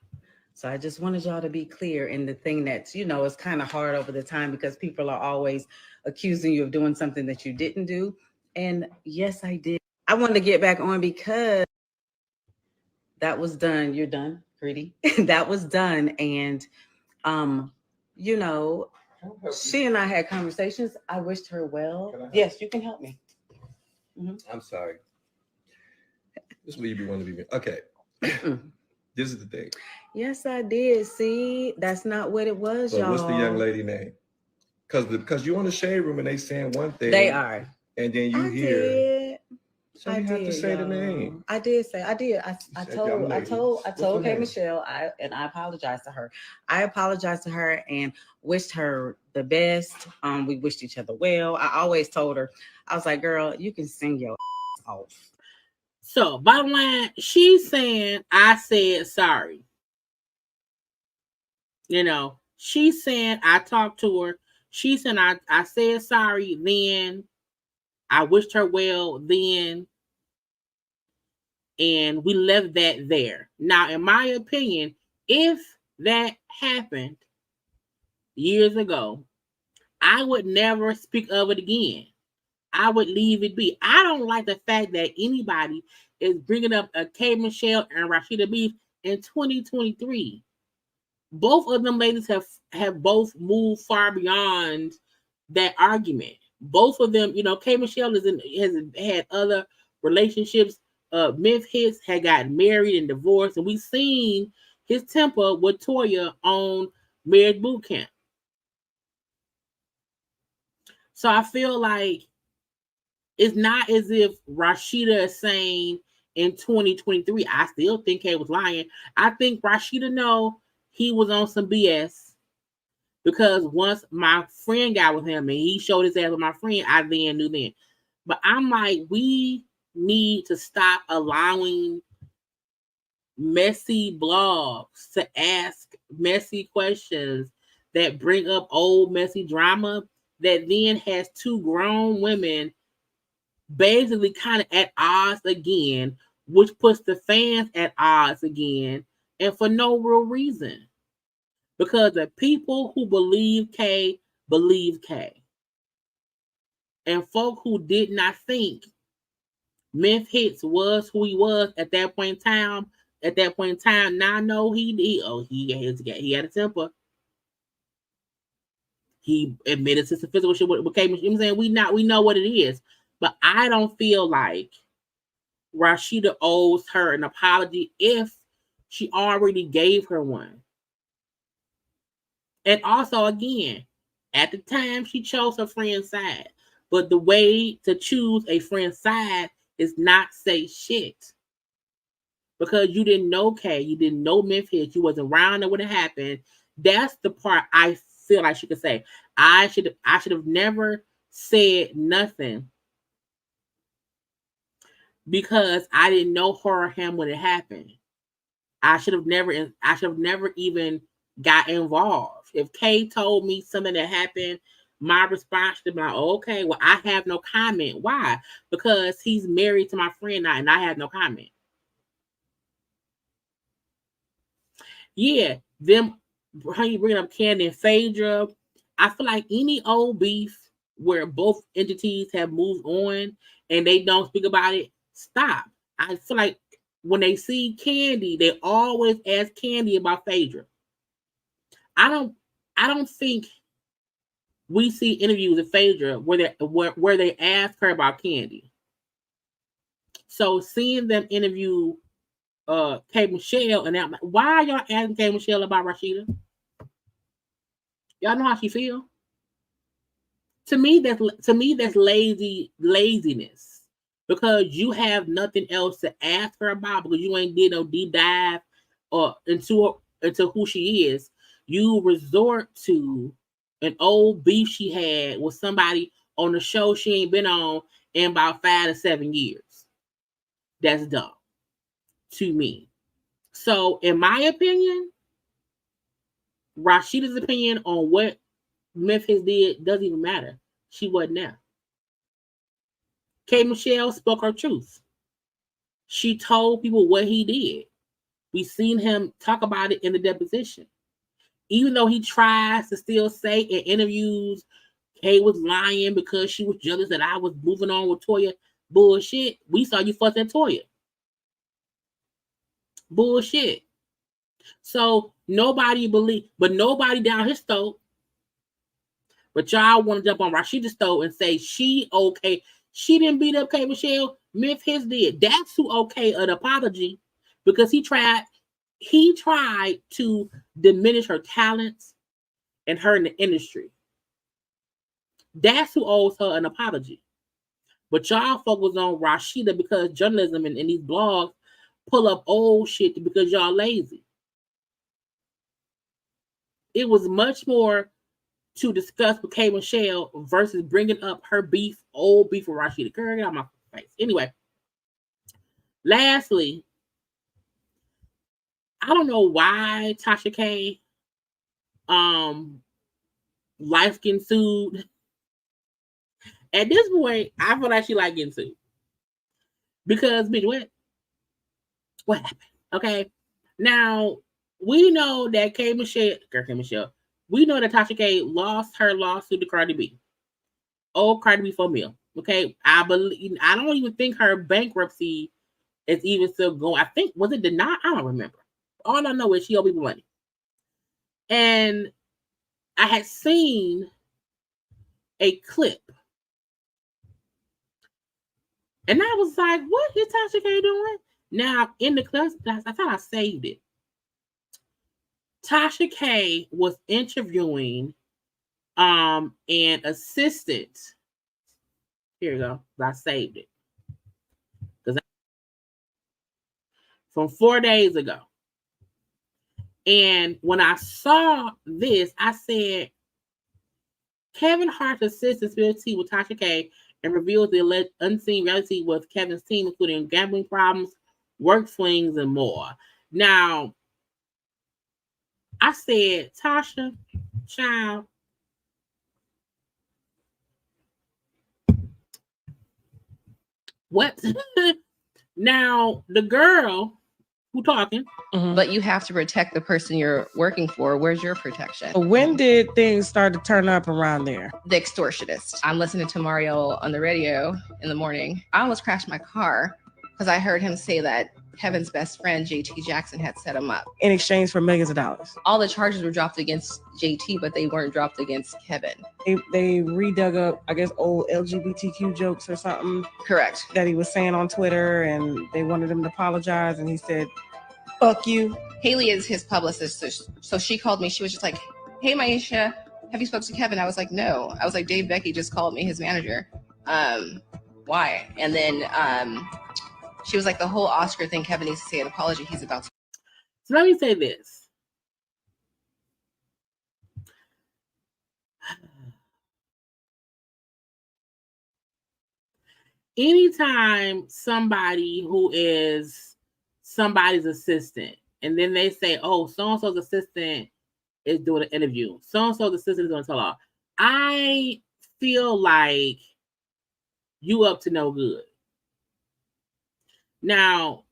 So I just wanted y'all to be clear in the thing that's, it's kind of hard over the time because people are always accusing you of doing something that you didn't do. And yes, I did. I wanted to get back on because that was done. You're done, Greedy. That was done. And, she and I had conversations. I wished her well. Yes, you can help me. Mm-hmm. I'm sorry. This is what you be wanting to be. Okay. This is the thing. Yes, I did. See, that's not what it was, y'all. What's the young lady name? Because you're on the shade room and they saying one thing. They are. And then you hear. So you have to say the name. I did. I told K. Michelle, I apologized to her. I apologized to her and wished her the best. We wished each other well. I always told her, I was like, girl, you can sing your off. So bottom line, she's saying I said sorry. She's saying I talked to her. She said I said sorry then. I wished her well then. And we left that there. Now, in my opinion, if that happened years ago, I would never speak of it again. I would leave it be. I don't like the fact that anybody is bringing up a K. Michelle and Rashida beef in 2023. Both of them ladies have both moved far beyond that argument. Both of them, K. Michelle has had other relationships. Myth Hits had gotten married and divorced, and we've seen his temper with Toya on Marriage Boot Camp. So I feel like it's not as if Rashida is saying in 2023, I still think Kay was lying. I think Rashida know he was on some BS because once my friend got with him and he showed his ass with my friend, I then knew then. But I'm like, we need to stop allowing messy blogs to ask messy questions that bring up old messy drama that then has two grown women basically kind of at odds again, which puts the fans at odds again, and for no real reason. Because the people who believe K believe K. And folk who did not think Myth Hits was who he was at that point in time, now know he had a temper. He admitted to some physical shit with K. I'm saying we know what it is, but I don't feel like Rashida owes her an apology if she already gave her one. And also, again, at the time she chose her friend's side, but the way to choose a friend's side is not say shit. Because you didn't know Kay, you didn't know Myth Hits, you wasn't around when it happened. That's the part I feel like she could say. I should have never said nothing because I didn't know her or him when it happened. I should have never even got involved. If Kay told me something that happened, my response should be like, okay, well, I have no comment. Why? Because he's married to my friend now, and I have no comment. Yeah, them how you bring up Candy and Phaedra. I feel like any old beef where both entities have moved on and they don't speak about it, stop. I feel like when they see Candy, they always ask Candy about Phaedra. I don't think we see interviews of Phaedra where they ask her about Candy. So seeing them interview K Michelle, and I'm like, why are y'all asking K Michelle about Rashida? Y'all know how she feel. To me, that's laziness, because you have nothing else to ask her about, because you ain't did no deep dive or into who she is. You resort to an old beef she had with somebody on the show she ain't been on in about 5 to 7 years. That's dumb to me. So, in my opinion, Rashida's opinion on what Memphis did doesn't even matter. She wasn't there. K. Michelle spoke her truth. She told people what he did. We seen him talk about it in the deposition. Even though he tries to still say in interviews, Kay was lying because she was jealous that I was moving on with Toya. Bullshit. We saw you fuss at Toya. Bullshit. So nobody down his throat. But y'all want to jump on Rashida's throat and say she okay. She didn't beat up K. Michelle. Memphis did. That's who okay an apology, because he tried to diminish her talents and her in the industry. That's who owes her an apology. But y'all focus on Rashida because journalism and these blogs pull up old shit because y'all lazy. It was much more to discuss with K. Michelle versus bringing up her old beef with Rashida. Girl, get out my face. Anyway, lastly, I don't know why Tasha K life getting sued. At this point, I feel like she like getting sued. Because, bitch, what happened? Okay. Now, we know that K. Michelle, we know that Tasha K lost her lawsuit to Cardi B. Oh, Cardi B for meal. Okay. I don't even think her bankruptcy is even still going. I think, was it denied? I don't remember. All I know is she owed people money. And I had seen a clip. And I was like, what is Tasha K doing? Now, in the clip, I thought I saved it. Tasha K was interviewing an assistant. Here you go. I saved it. From 4 days ago. And when I saw this, I said, Kevin Hart's assistant spilled tea with Tasha K and revealed the alleged unseen reality with Kevin's team, including gambling problems, work flings, and more. Now, I said, Tasha, child, what? Now, the girl who talking. Mm-hmm. But you have to protect the person you're working for. Where's your protection? When did things start to turn up around there? The extortionist. I'm listening to Mario on the radio in the morning. I almost crashed my car because I heard him say that Kevin's best friend, JT Jackson, had set him up. In exchange for millions of dollars. All the charges were dropped against JT, but they weren't dropped against Kevin. They redug up, I guess, old LGBTQ jokes or something. Correct. That he was saying on Twitter, and they wanted him to apologize, and he said, fuck you. Haley is his publicist, so she called me. She was just like, hey, Maisha, have you spoken to Kevin? I was like, no. I was like, Dave Becky just called me, his manager. Why? And then she was like, the whole Oscar thing, Kevin needs to say an apology. He's about to. So let me say this. Anytime somebody who is somebody's assistant, and then they say, oh, so-and-so's assistant is doing an interview. So-and-so's assistant is doing a tell-all. I feel like you up to no good. Now,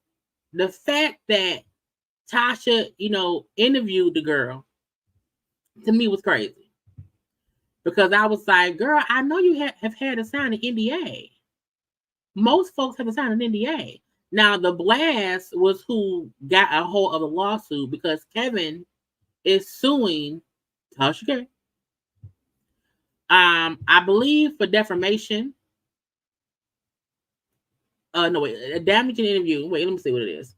the fact that Tasha, interviewed the girl, to me was crazy. Because I was like, girl, I know you have had to sign an NDA. Most folks have to sign an NDA. Now, the blast was who got a hold of the lawsuit because Kevin is suing Tasha K. I believe for defamation. No, wait, a damaging interview. Wait, let me see what it is.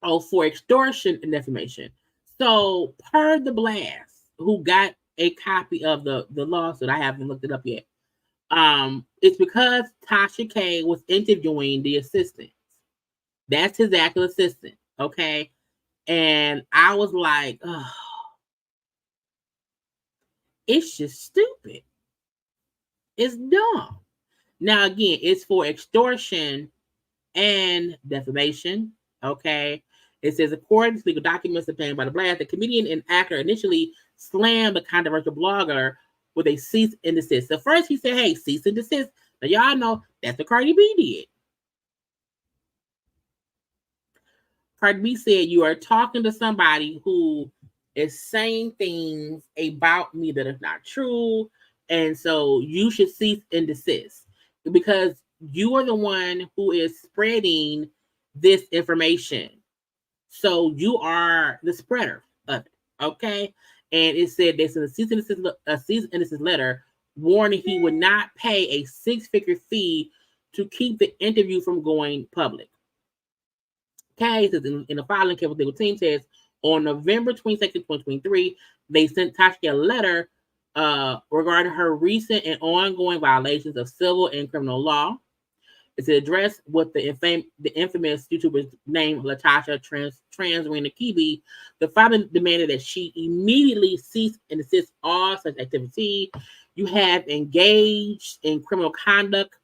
Oh, for extortion and defamation. So, per the blast, who got a copy of the lawsuit, I haven't looked it up yet. It's because Tasha K was interviewing the assistant. That's his actual assistant, okay? And I was like, oh, it's just stupid. It's dumb. Now, again, it's for extortion and defamation, okay? It says, according to legal documents obtained by the blast, the comedian and actor initially slammed the controversial blogger with a cease and desist. So first he said, hey, cease and desist. Now, y'all know that's what Cardi B did. Cardi B said, you are talking to somebody who is saying things about me that are not true, and so you should cease and desist because you are the one who is spreading this information. So you are the spreader of it, okay? And it said there's a cease and desist letter warning he would not pay a 6-figure fee to keep the interview from going public. Okay, it says in the filing, Kevin's legal team says on November 22nd, 2023, they sent Tasha a letter regarding her recent and ongoing violations of civil and criminal law. It's addressed with the infamous YouTuber named Latasha Transrena Kibi. The filing demanded that she immediately cease and desist all such activity. You have engaged in criminal conduct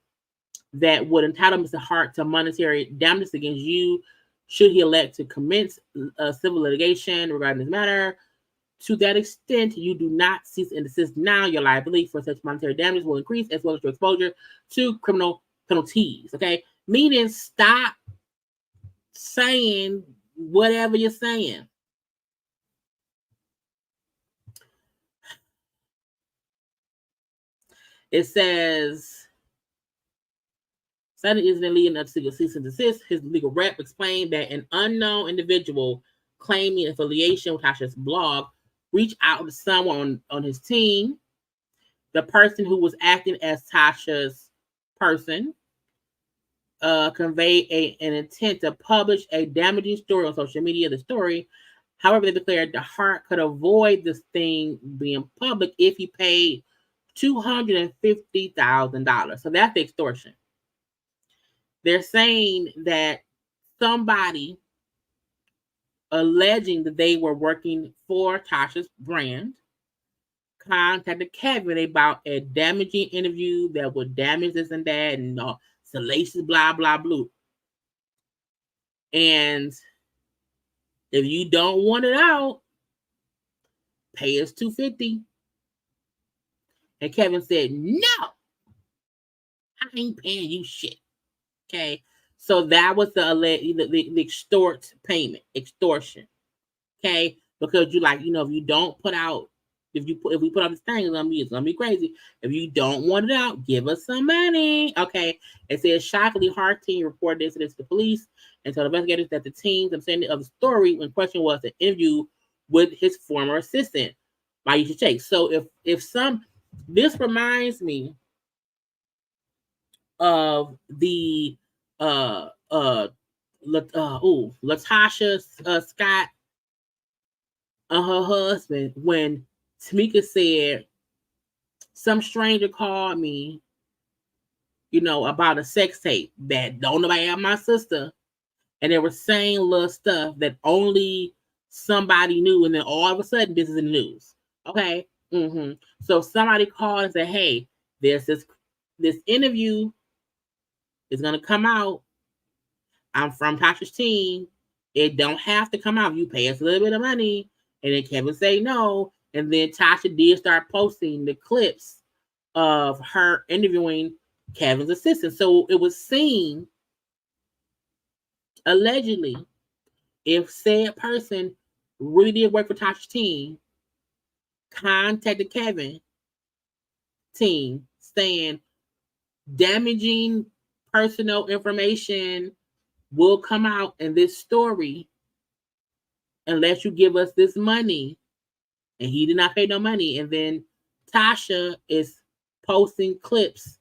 that would entitle Mr. Hart to monetary damages against you should he elect to commence civil litigation regarding this matter. To that extent, you do not cease and desist now, your liability for such monetary damages will increase as well as your exposure to criminal penalties. Okay, meaning stop saying whatever you're saying. It says, Sudden incident leading up to cease and desist. His legal rep explained that an unknown individual claiming affiliation with Tasha's blog reached out to someone on his team. The person who was acting as Tasha's person conveyed an intent to publish a damaging story on social media. The story, however, they declared the Hart could avoid this thing being public if he paid $250,000. So that's the extortion. They're saying that somebody alleging that they were working for Tasha's brand contacted Kevin about a damaging interview that would damage this and that and salacious blah blah blah. And if you don't want it out, pay us $250. And Kevin said, no, I ain't paying you shit. Okay, so that was the extort payment, extortion. Okay, because you like, if you don't put out, if we put out this thing, it's gonna be crazy. If you don't want it out, give us some money. Okay, it says shockingly, Hart team reported this to the police and told investigators that the team's understanding of the story when question was an interview with his former assistant, Maisha Chase. So this reminds me of the Latasha Scott and her husband when Tamika said some stranger called me, about a sex tape that don't nobody have my sister, and they were saying little stuff that only somebody knew, and then all of a sudden this is in the news. Okay. So somebody called and said, hey, there's this interview is going to come out. I'm from Tasha's team. It don't have to come out. You pay us a little bit of money. And then Kevin say no. And then Tasha did start posting the clips of her interviewing Kevin's assistant. So it was seen, allegedly, if said person really did work for Tasha's team, contacted Kevin team saying damaging personal information will come out in this story unless you give us this money and he did not pay no money. And then Tasha is posting clips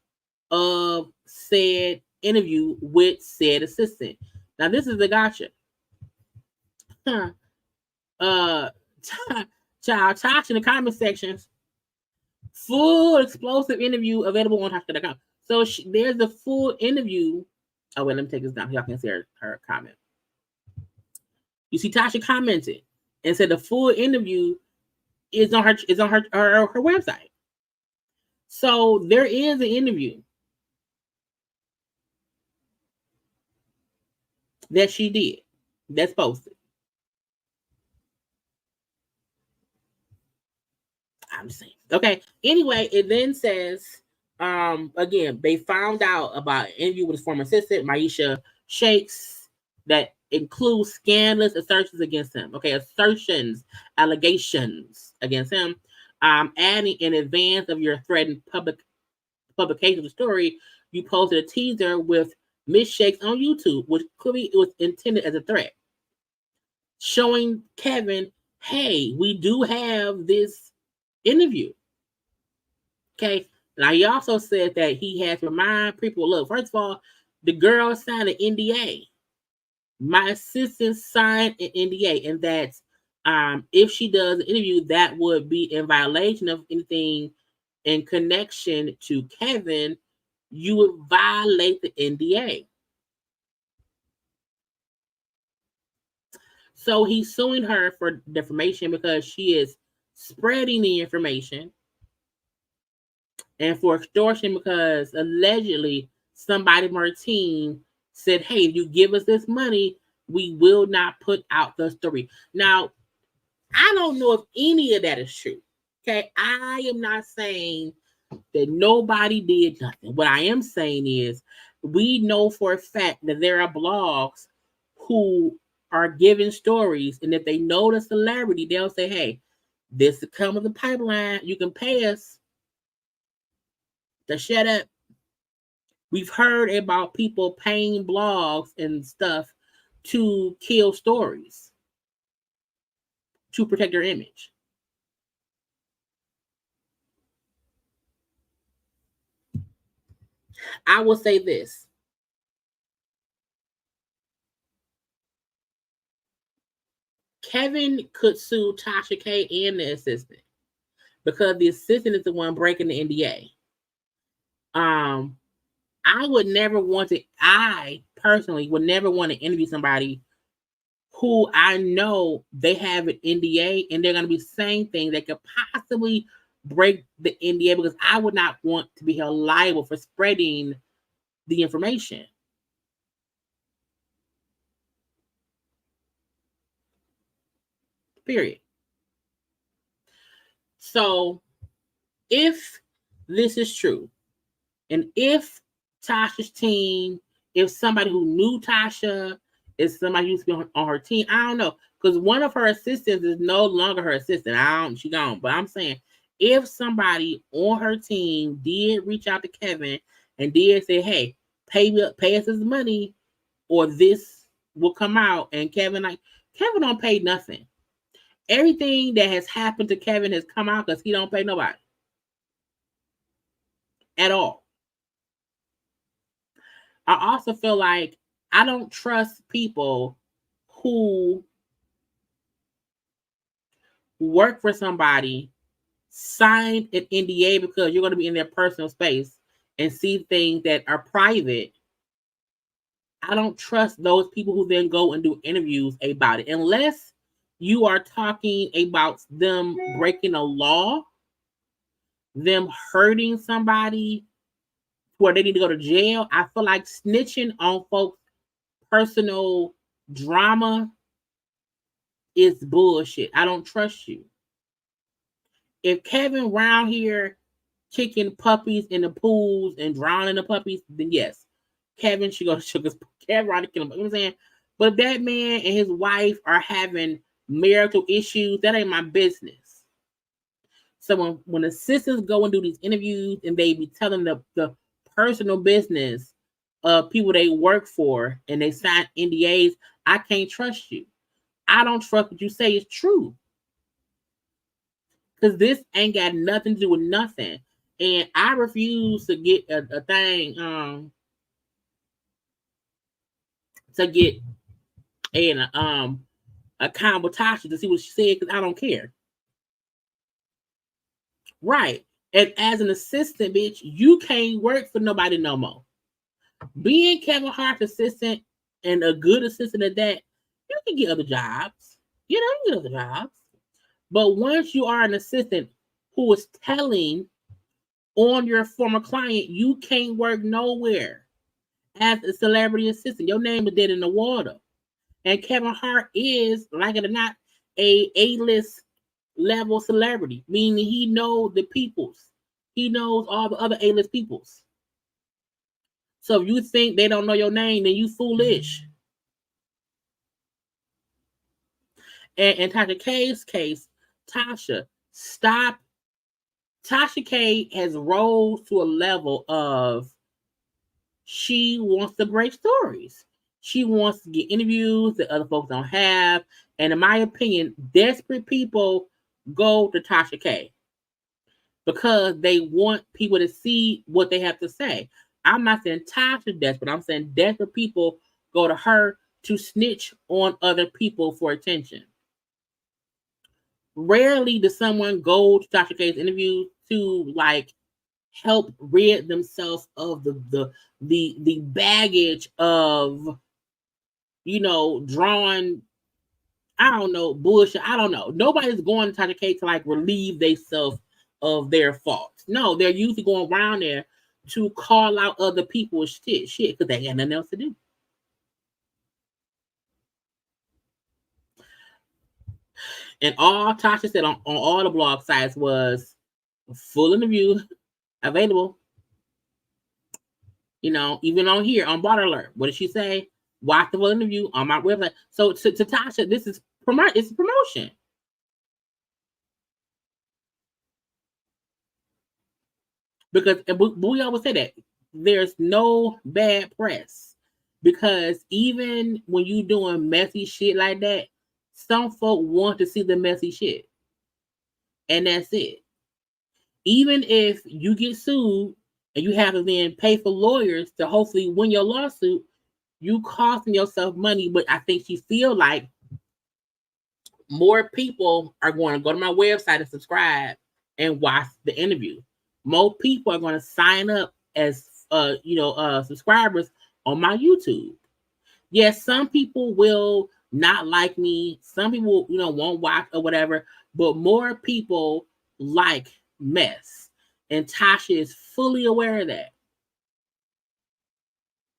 of said interview with said assistant. Now this is the gotcha. Child Tasha in the comment sections. Full explosive interview available on Tasha.com. So there's a full interview. Oh wait, let me take this down. Y'all can see her comment. You see, Tasha commented and said the full interview is on her website. So there is an interview that she did that's posted. I'm saying, okay. Anyway, it then says, again, they found out about an interview with his former assistant, Maisha Shakes, that includes scandalous assertions against him. Okay, allegations against him. Adding in advance of your threatened publication of the story, you posted a teaser with Miss Shakes on YouTube, which clearly it was intended as a threat, showing Kevin, hey, we do have this interview. Okay. Now he also said that he had to remind people, look, first of all, the girl signed an NDA. My assistant signed an NDA, and that if she does an interview, that would be in violation of anything in connection to Kevin. You would violate the NDA. So he's suing her for defamation because she is spreading the information, and for extortion because allegedly somebody from her team said, hey, if you give us this money, we will not put out the story. Now, I don't know if any of that is true. Okay, I am not saying that nobody did nothing. What I am saying is we know for a fact that there are blogs who are giving stories, and if they know the celebrity, they'll say, hey, this will come with the pipeline. You can pay us to shut up. We've heard about people paying blogs and stuff to kill stories, to protect their image. I will say this. Kevin could sue Tasha K and the assistant because the assistant is the one breaking the NDA. I personally would never want to interview somebody who I know they have an NDA and they're going to be saying things that could possibly break the NDA, because I would not want to be held liable for spreading the information. Period. So if this is true, and if Tasha's team, if somebody who knew Tasha is somebody who's been on her team, I don't know, because one of her assistants is no longer her assistant. She gone. But I'm saying, if somebody on her team did reach out to Kevin and did say, hey, pay us this money or this will come out, and Kevin don't pay nothing. Everything that has happened to Kevin has come out because he don't pay nobody at all. I also feel like I don't trust people who work for somebody, sign an NDA because you're going to be in their personal space and see things that are private. I don't trust those people who then go and do interviews about it, unless you are talking about them breaking a law, them hurting somebody where they need to go to jail. I feel like snitching on folks' personal drama is bullshit. I don't trust you. If Kevin around here kicking puppies in the pools and drowning the puppies, then yes, Kevin should go to Kevin around to kill him. You know what I'm saying? But if that man and his wife are having marital issues, that ain't my business. So when assistants go and do these interviews and they be telling the personal business of people they work for and they sign NDAs, I can't trust you. I don't trust what you say is true. Because this ain't got nothing to do with nothing. And I refuse to get a thing, to get an account with Tasha to see what she said, because I don't care. Right. And as an assistant, bitch, you can't work for nobody no more. Being Kevin Hart's assistant and a good assistant at that, you can get other jobs. You know, you can get other jobs. But once you are an assistant who is telling on your former client, you can't work nowhere as a celebrity assistant. Your name is dead in the water. And Kevin Hart is, like it or not, a A-list level celebrity, meaning he knows the peoples. He knows all the other A-list peoples. So if you think they don't know your name, then you foolish. And in Tasha K's case, Tasha, stop. Tasha K has rose to a level of she wants to break stories. She wants to get interviews that other folks don't have. And in my opinion, desperate people go to Tasha K because they want people to see what they have to say. I'm not saying Tasha desperate. I'm saying desperate people go to her to snitch on other people for attention. Rarely does someone go to Tasha K's interview to like help rid themselves of the baggage of, you know, drawing, I don't know, bullshit. I don't know. Nobody's going to Tasha K to like relieve themselves of their faults. No, they're usually going around there to call out other people's shit, because they got nothing else to do. And all Tasha said on all the blog sites was full interview available. You know, even on here on Bar Alert, what did she say? Watch the full interview on my website. So to Tasha, this is it's promotion. Because we always say that there's no bad press. Because even when you doing messy shit like that, some folk want to see the messy shit. And that's it. Even if you get sued and you have to then pay for lawyers to hopefully win your lawsuit, you costing yourself money. But I think she feel like more people are going to go to my website and subscribe and watch the interview. More people are going to sign up as subscribers on my YouTube. Yes, some people will not like me. Some people, won't watch or whatever. But more people like mess. And Tasha is fully aware of that.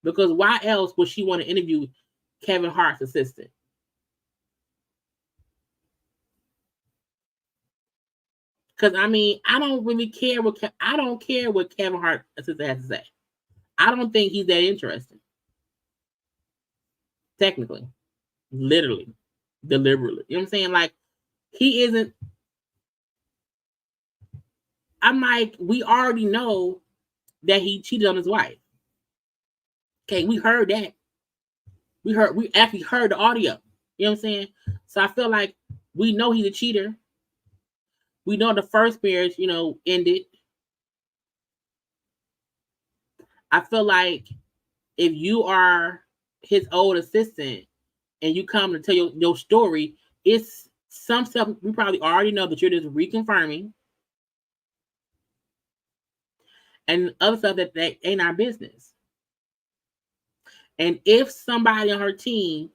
Because why else would she want to interview Kevin Hart's assistant? Because I don't really care what Kevin Hart assistant has to say. I don't think he's that interesting. Technically, literally, deliberately. You know what I'm saying? Like, he isn't. I'm like, we already know that he cheated on his wife. Okay, we heard that. We actually heard the audio. You know what I'm saying? So I feel like we know he's a cheater. We know the first marriage, ended. I feel like if you are his old assistant and you come to tell your story, it's some stuff we probably already know that you're just reconfirming. And other stuff that ain't our business. And if somebody on her team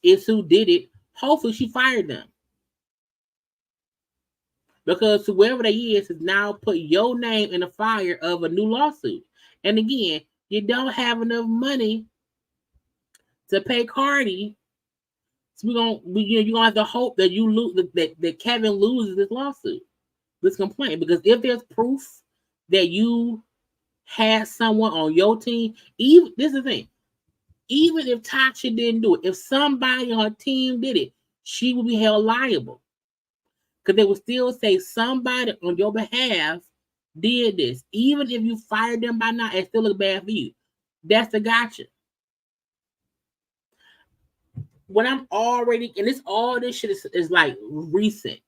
is who did it, hopefully she fired them. Because whoever they is has now put your name in the fire of a new lawsuit. And again, you don't have enough money to pay Cardi. So you're gonna have to hope that you lose that Kevin loses this lawsuit, this complaint. Because if there's proof that you had someone on your team, this is the thing. Even if Tasha didn't do it, if somebody on her team did it, she will be held liable. Because they will still say somebody on your behalf did this. Even if you fired them by now, it still look bad for you. That's the gotcha. When I'm already, and all this shit is like recent.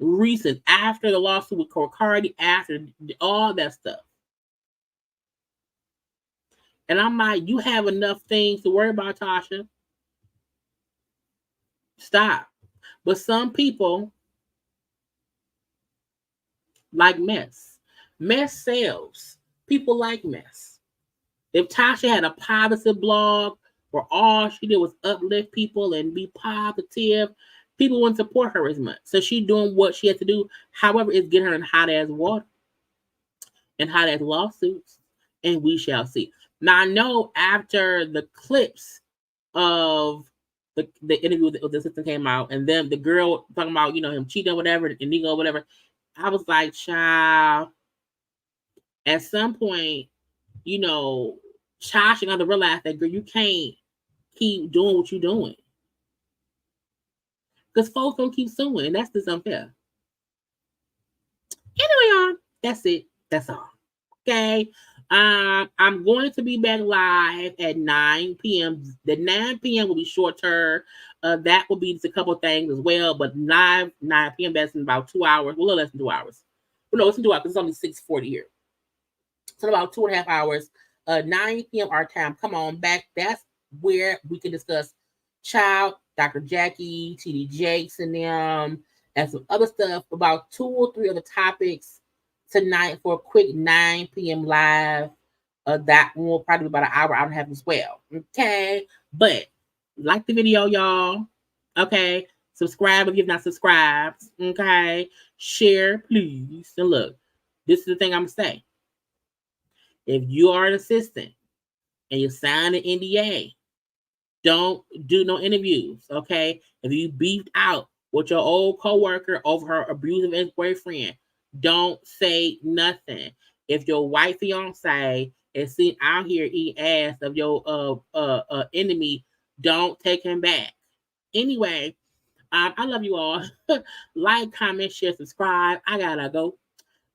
recent, after the lawsuit with Cardi, after all that stuff. And I'm like, you have enough things to worry about, Tasha. Stop. But some people like mess. Mess sells. People like mess. If Tasha had a positive blog where all she did was uplift people and be positive, people wouldn't support her as much. So she's doing what she has to do. However, it's getting her in hot ass water and hot ass lawsuits. And we shall see. Now, I know after the clips of the interview with the assistant came out, and then the girl talking about, him cheating or whatever, and Nigo or whatever, I was like, child, at some point, Tasha got to realize that, girl, you can't keep doing what you're doing. Because folks don't keep suing, and that's just unfair. Anyway, y'all, that's it. That's all. Okay. I'm going to be back live at 9 p.m. The 9 p.m. will be shorter. That will be just a couple things as well, but live 9 p.m. that's in about 2 hours. Well, a little less than 2 hours. Well, no, it's in 2 hours because it's only 6:40 here. So about 2.5 hours. 9 p.m. our time. Come on back. That's where we can discuss Child, Dr. Jackie, TD Jakes, and them, and some other stuff. About 2 or 3 other topics tonight for a quick 9 p.m. live. That one will probably be about an hour and a half as well. Okay. But like the video, y'all. Okay. Subscribe if you've not subscribed. Okay. Share, please. And look, this is the thing I'm going to say. If you are an assistant and you sign an NDA, don't do no interviews. Okay. If you beefed out with your old coworker over her abusive ex-boyfriend, don't say nothing. If your white fiance is seen out here eating ass of your enemy, don't take him back. Anyway, I love you all. Like, comment, share, subscribe. I gotta go.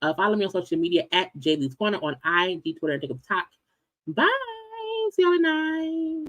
Follow me on social media at JayLeesCorner on IG, Twitter, and TikTok. Bye. See y'all at 9.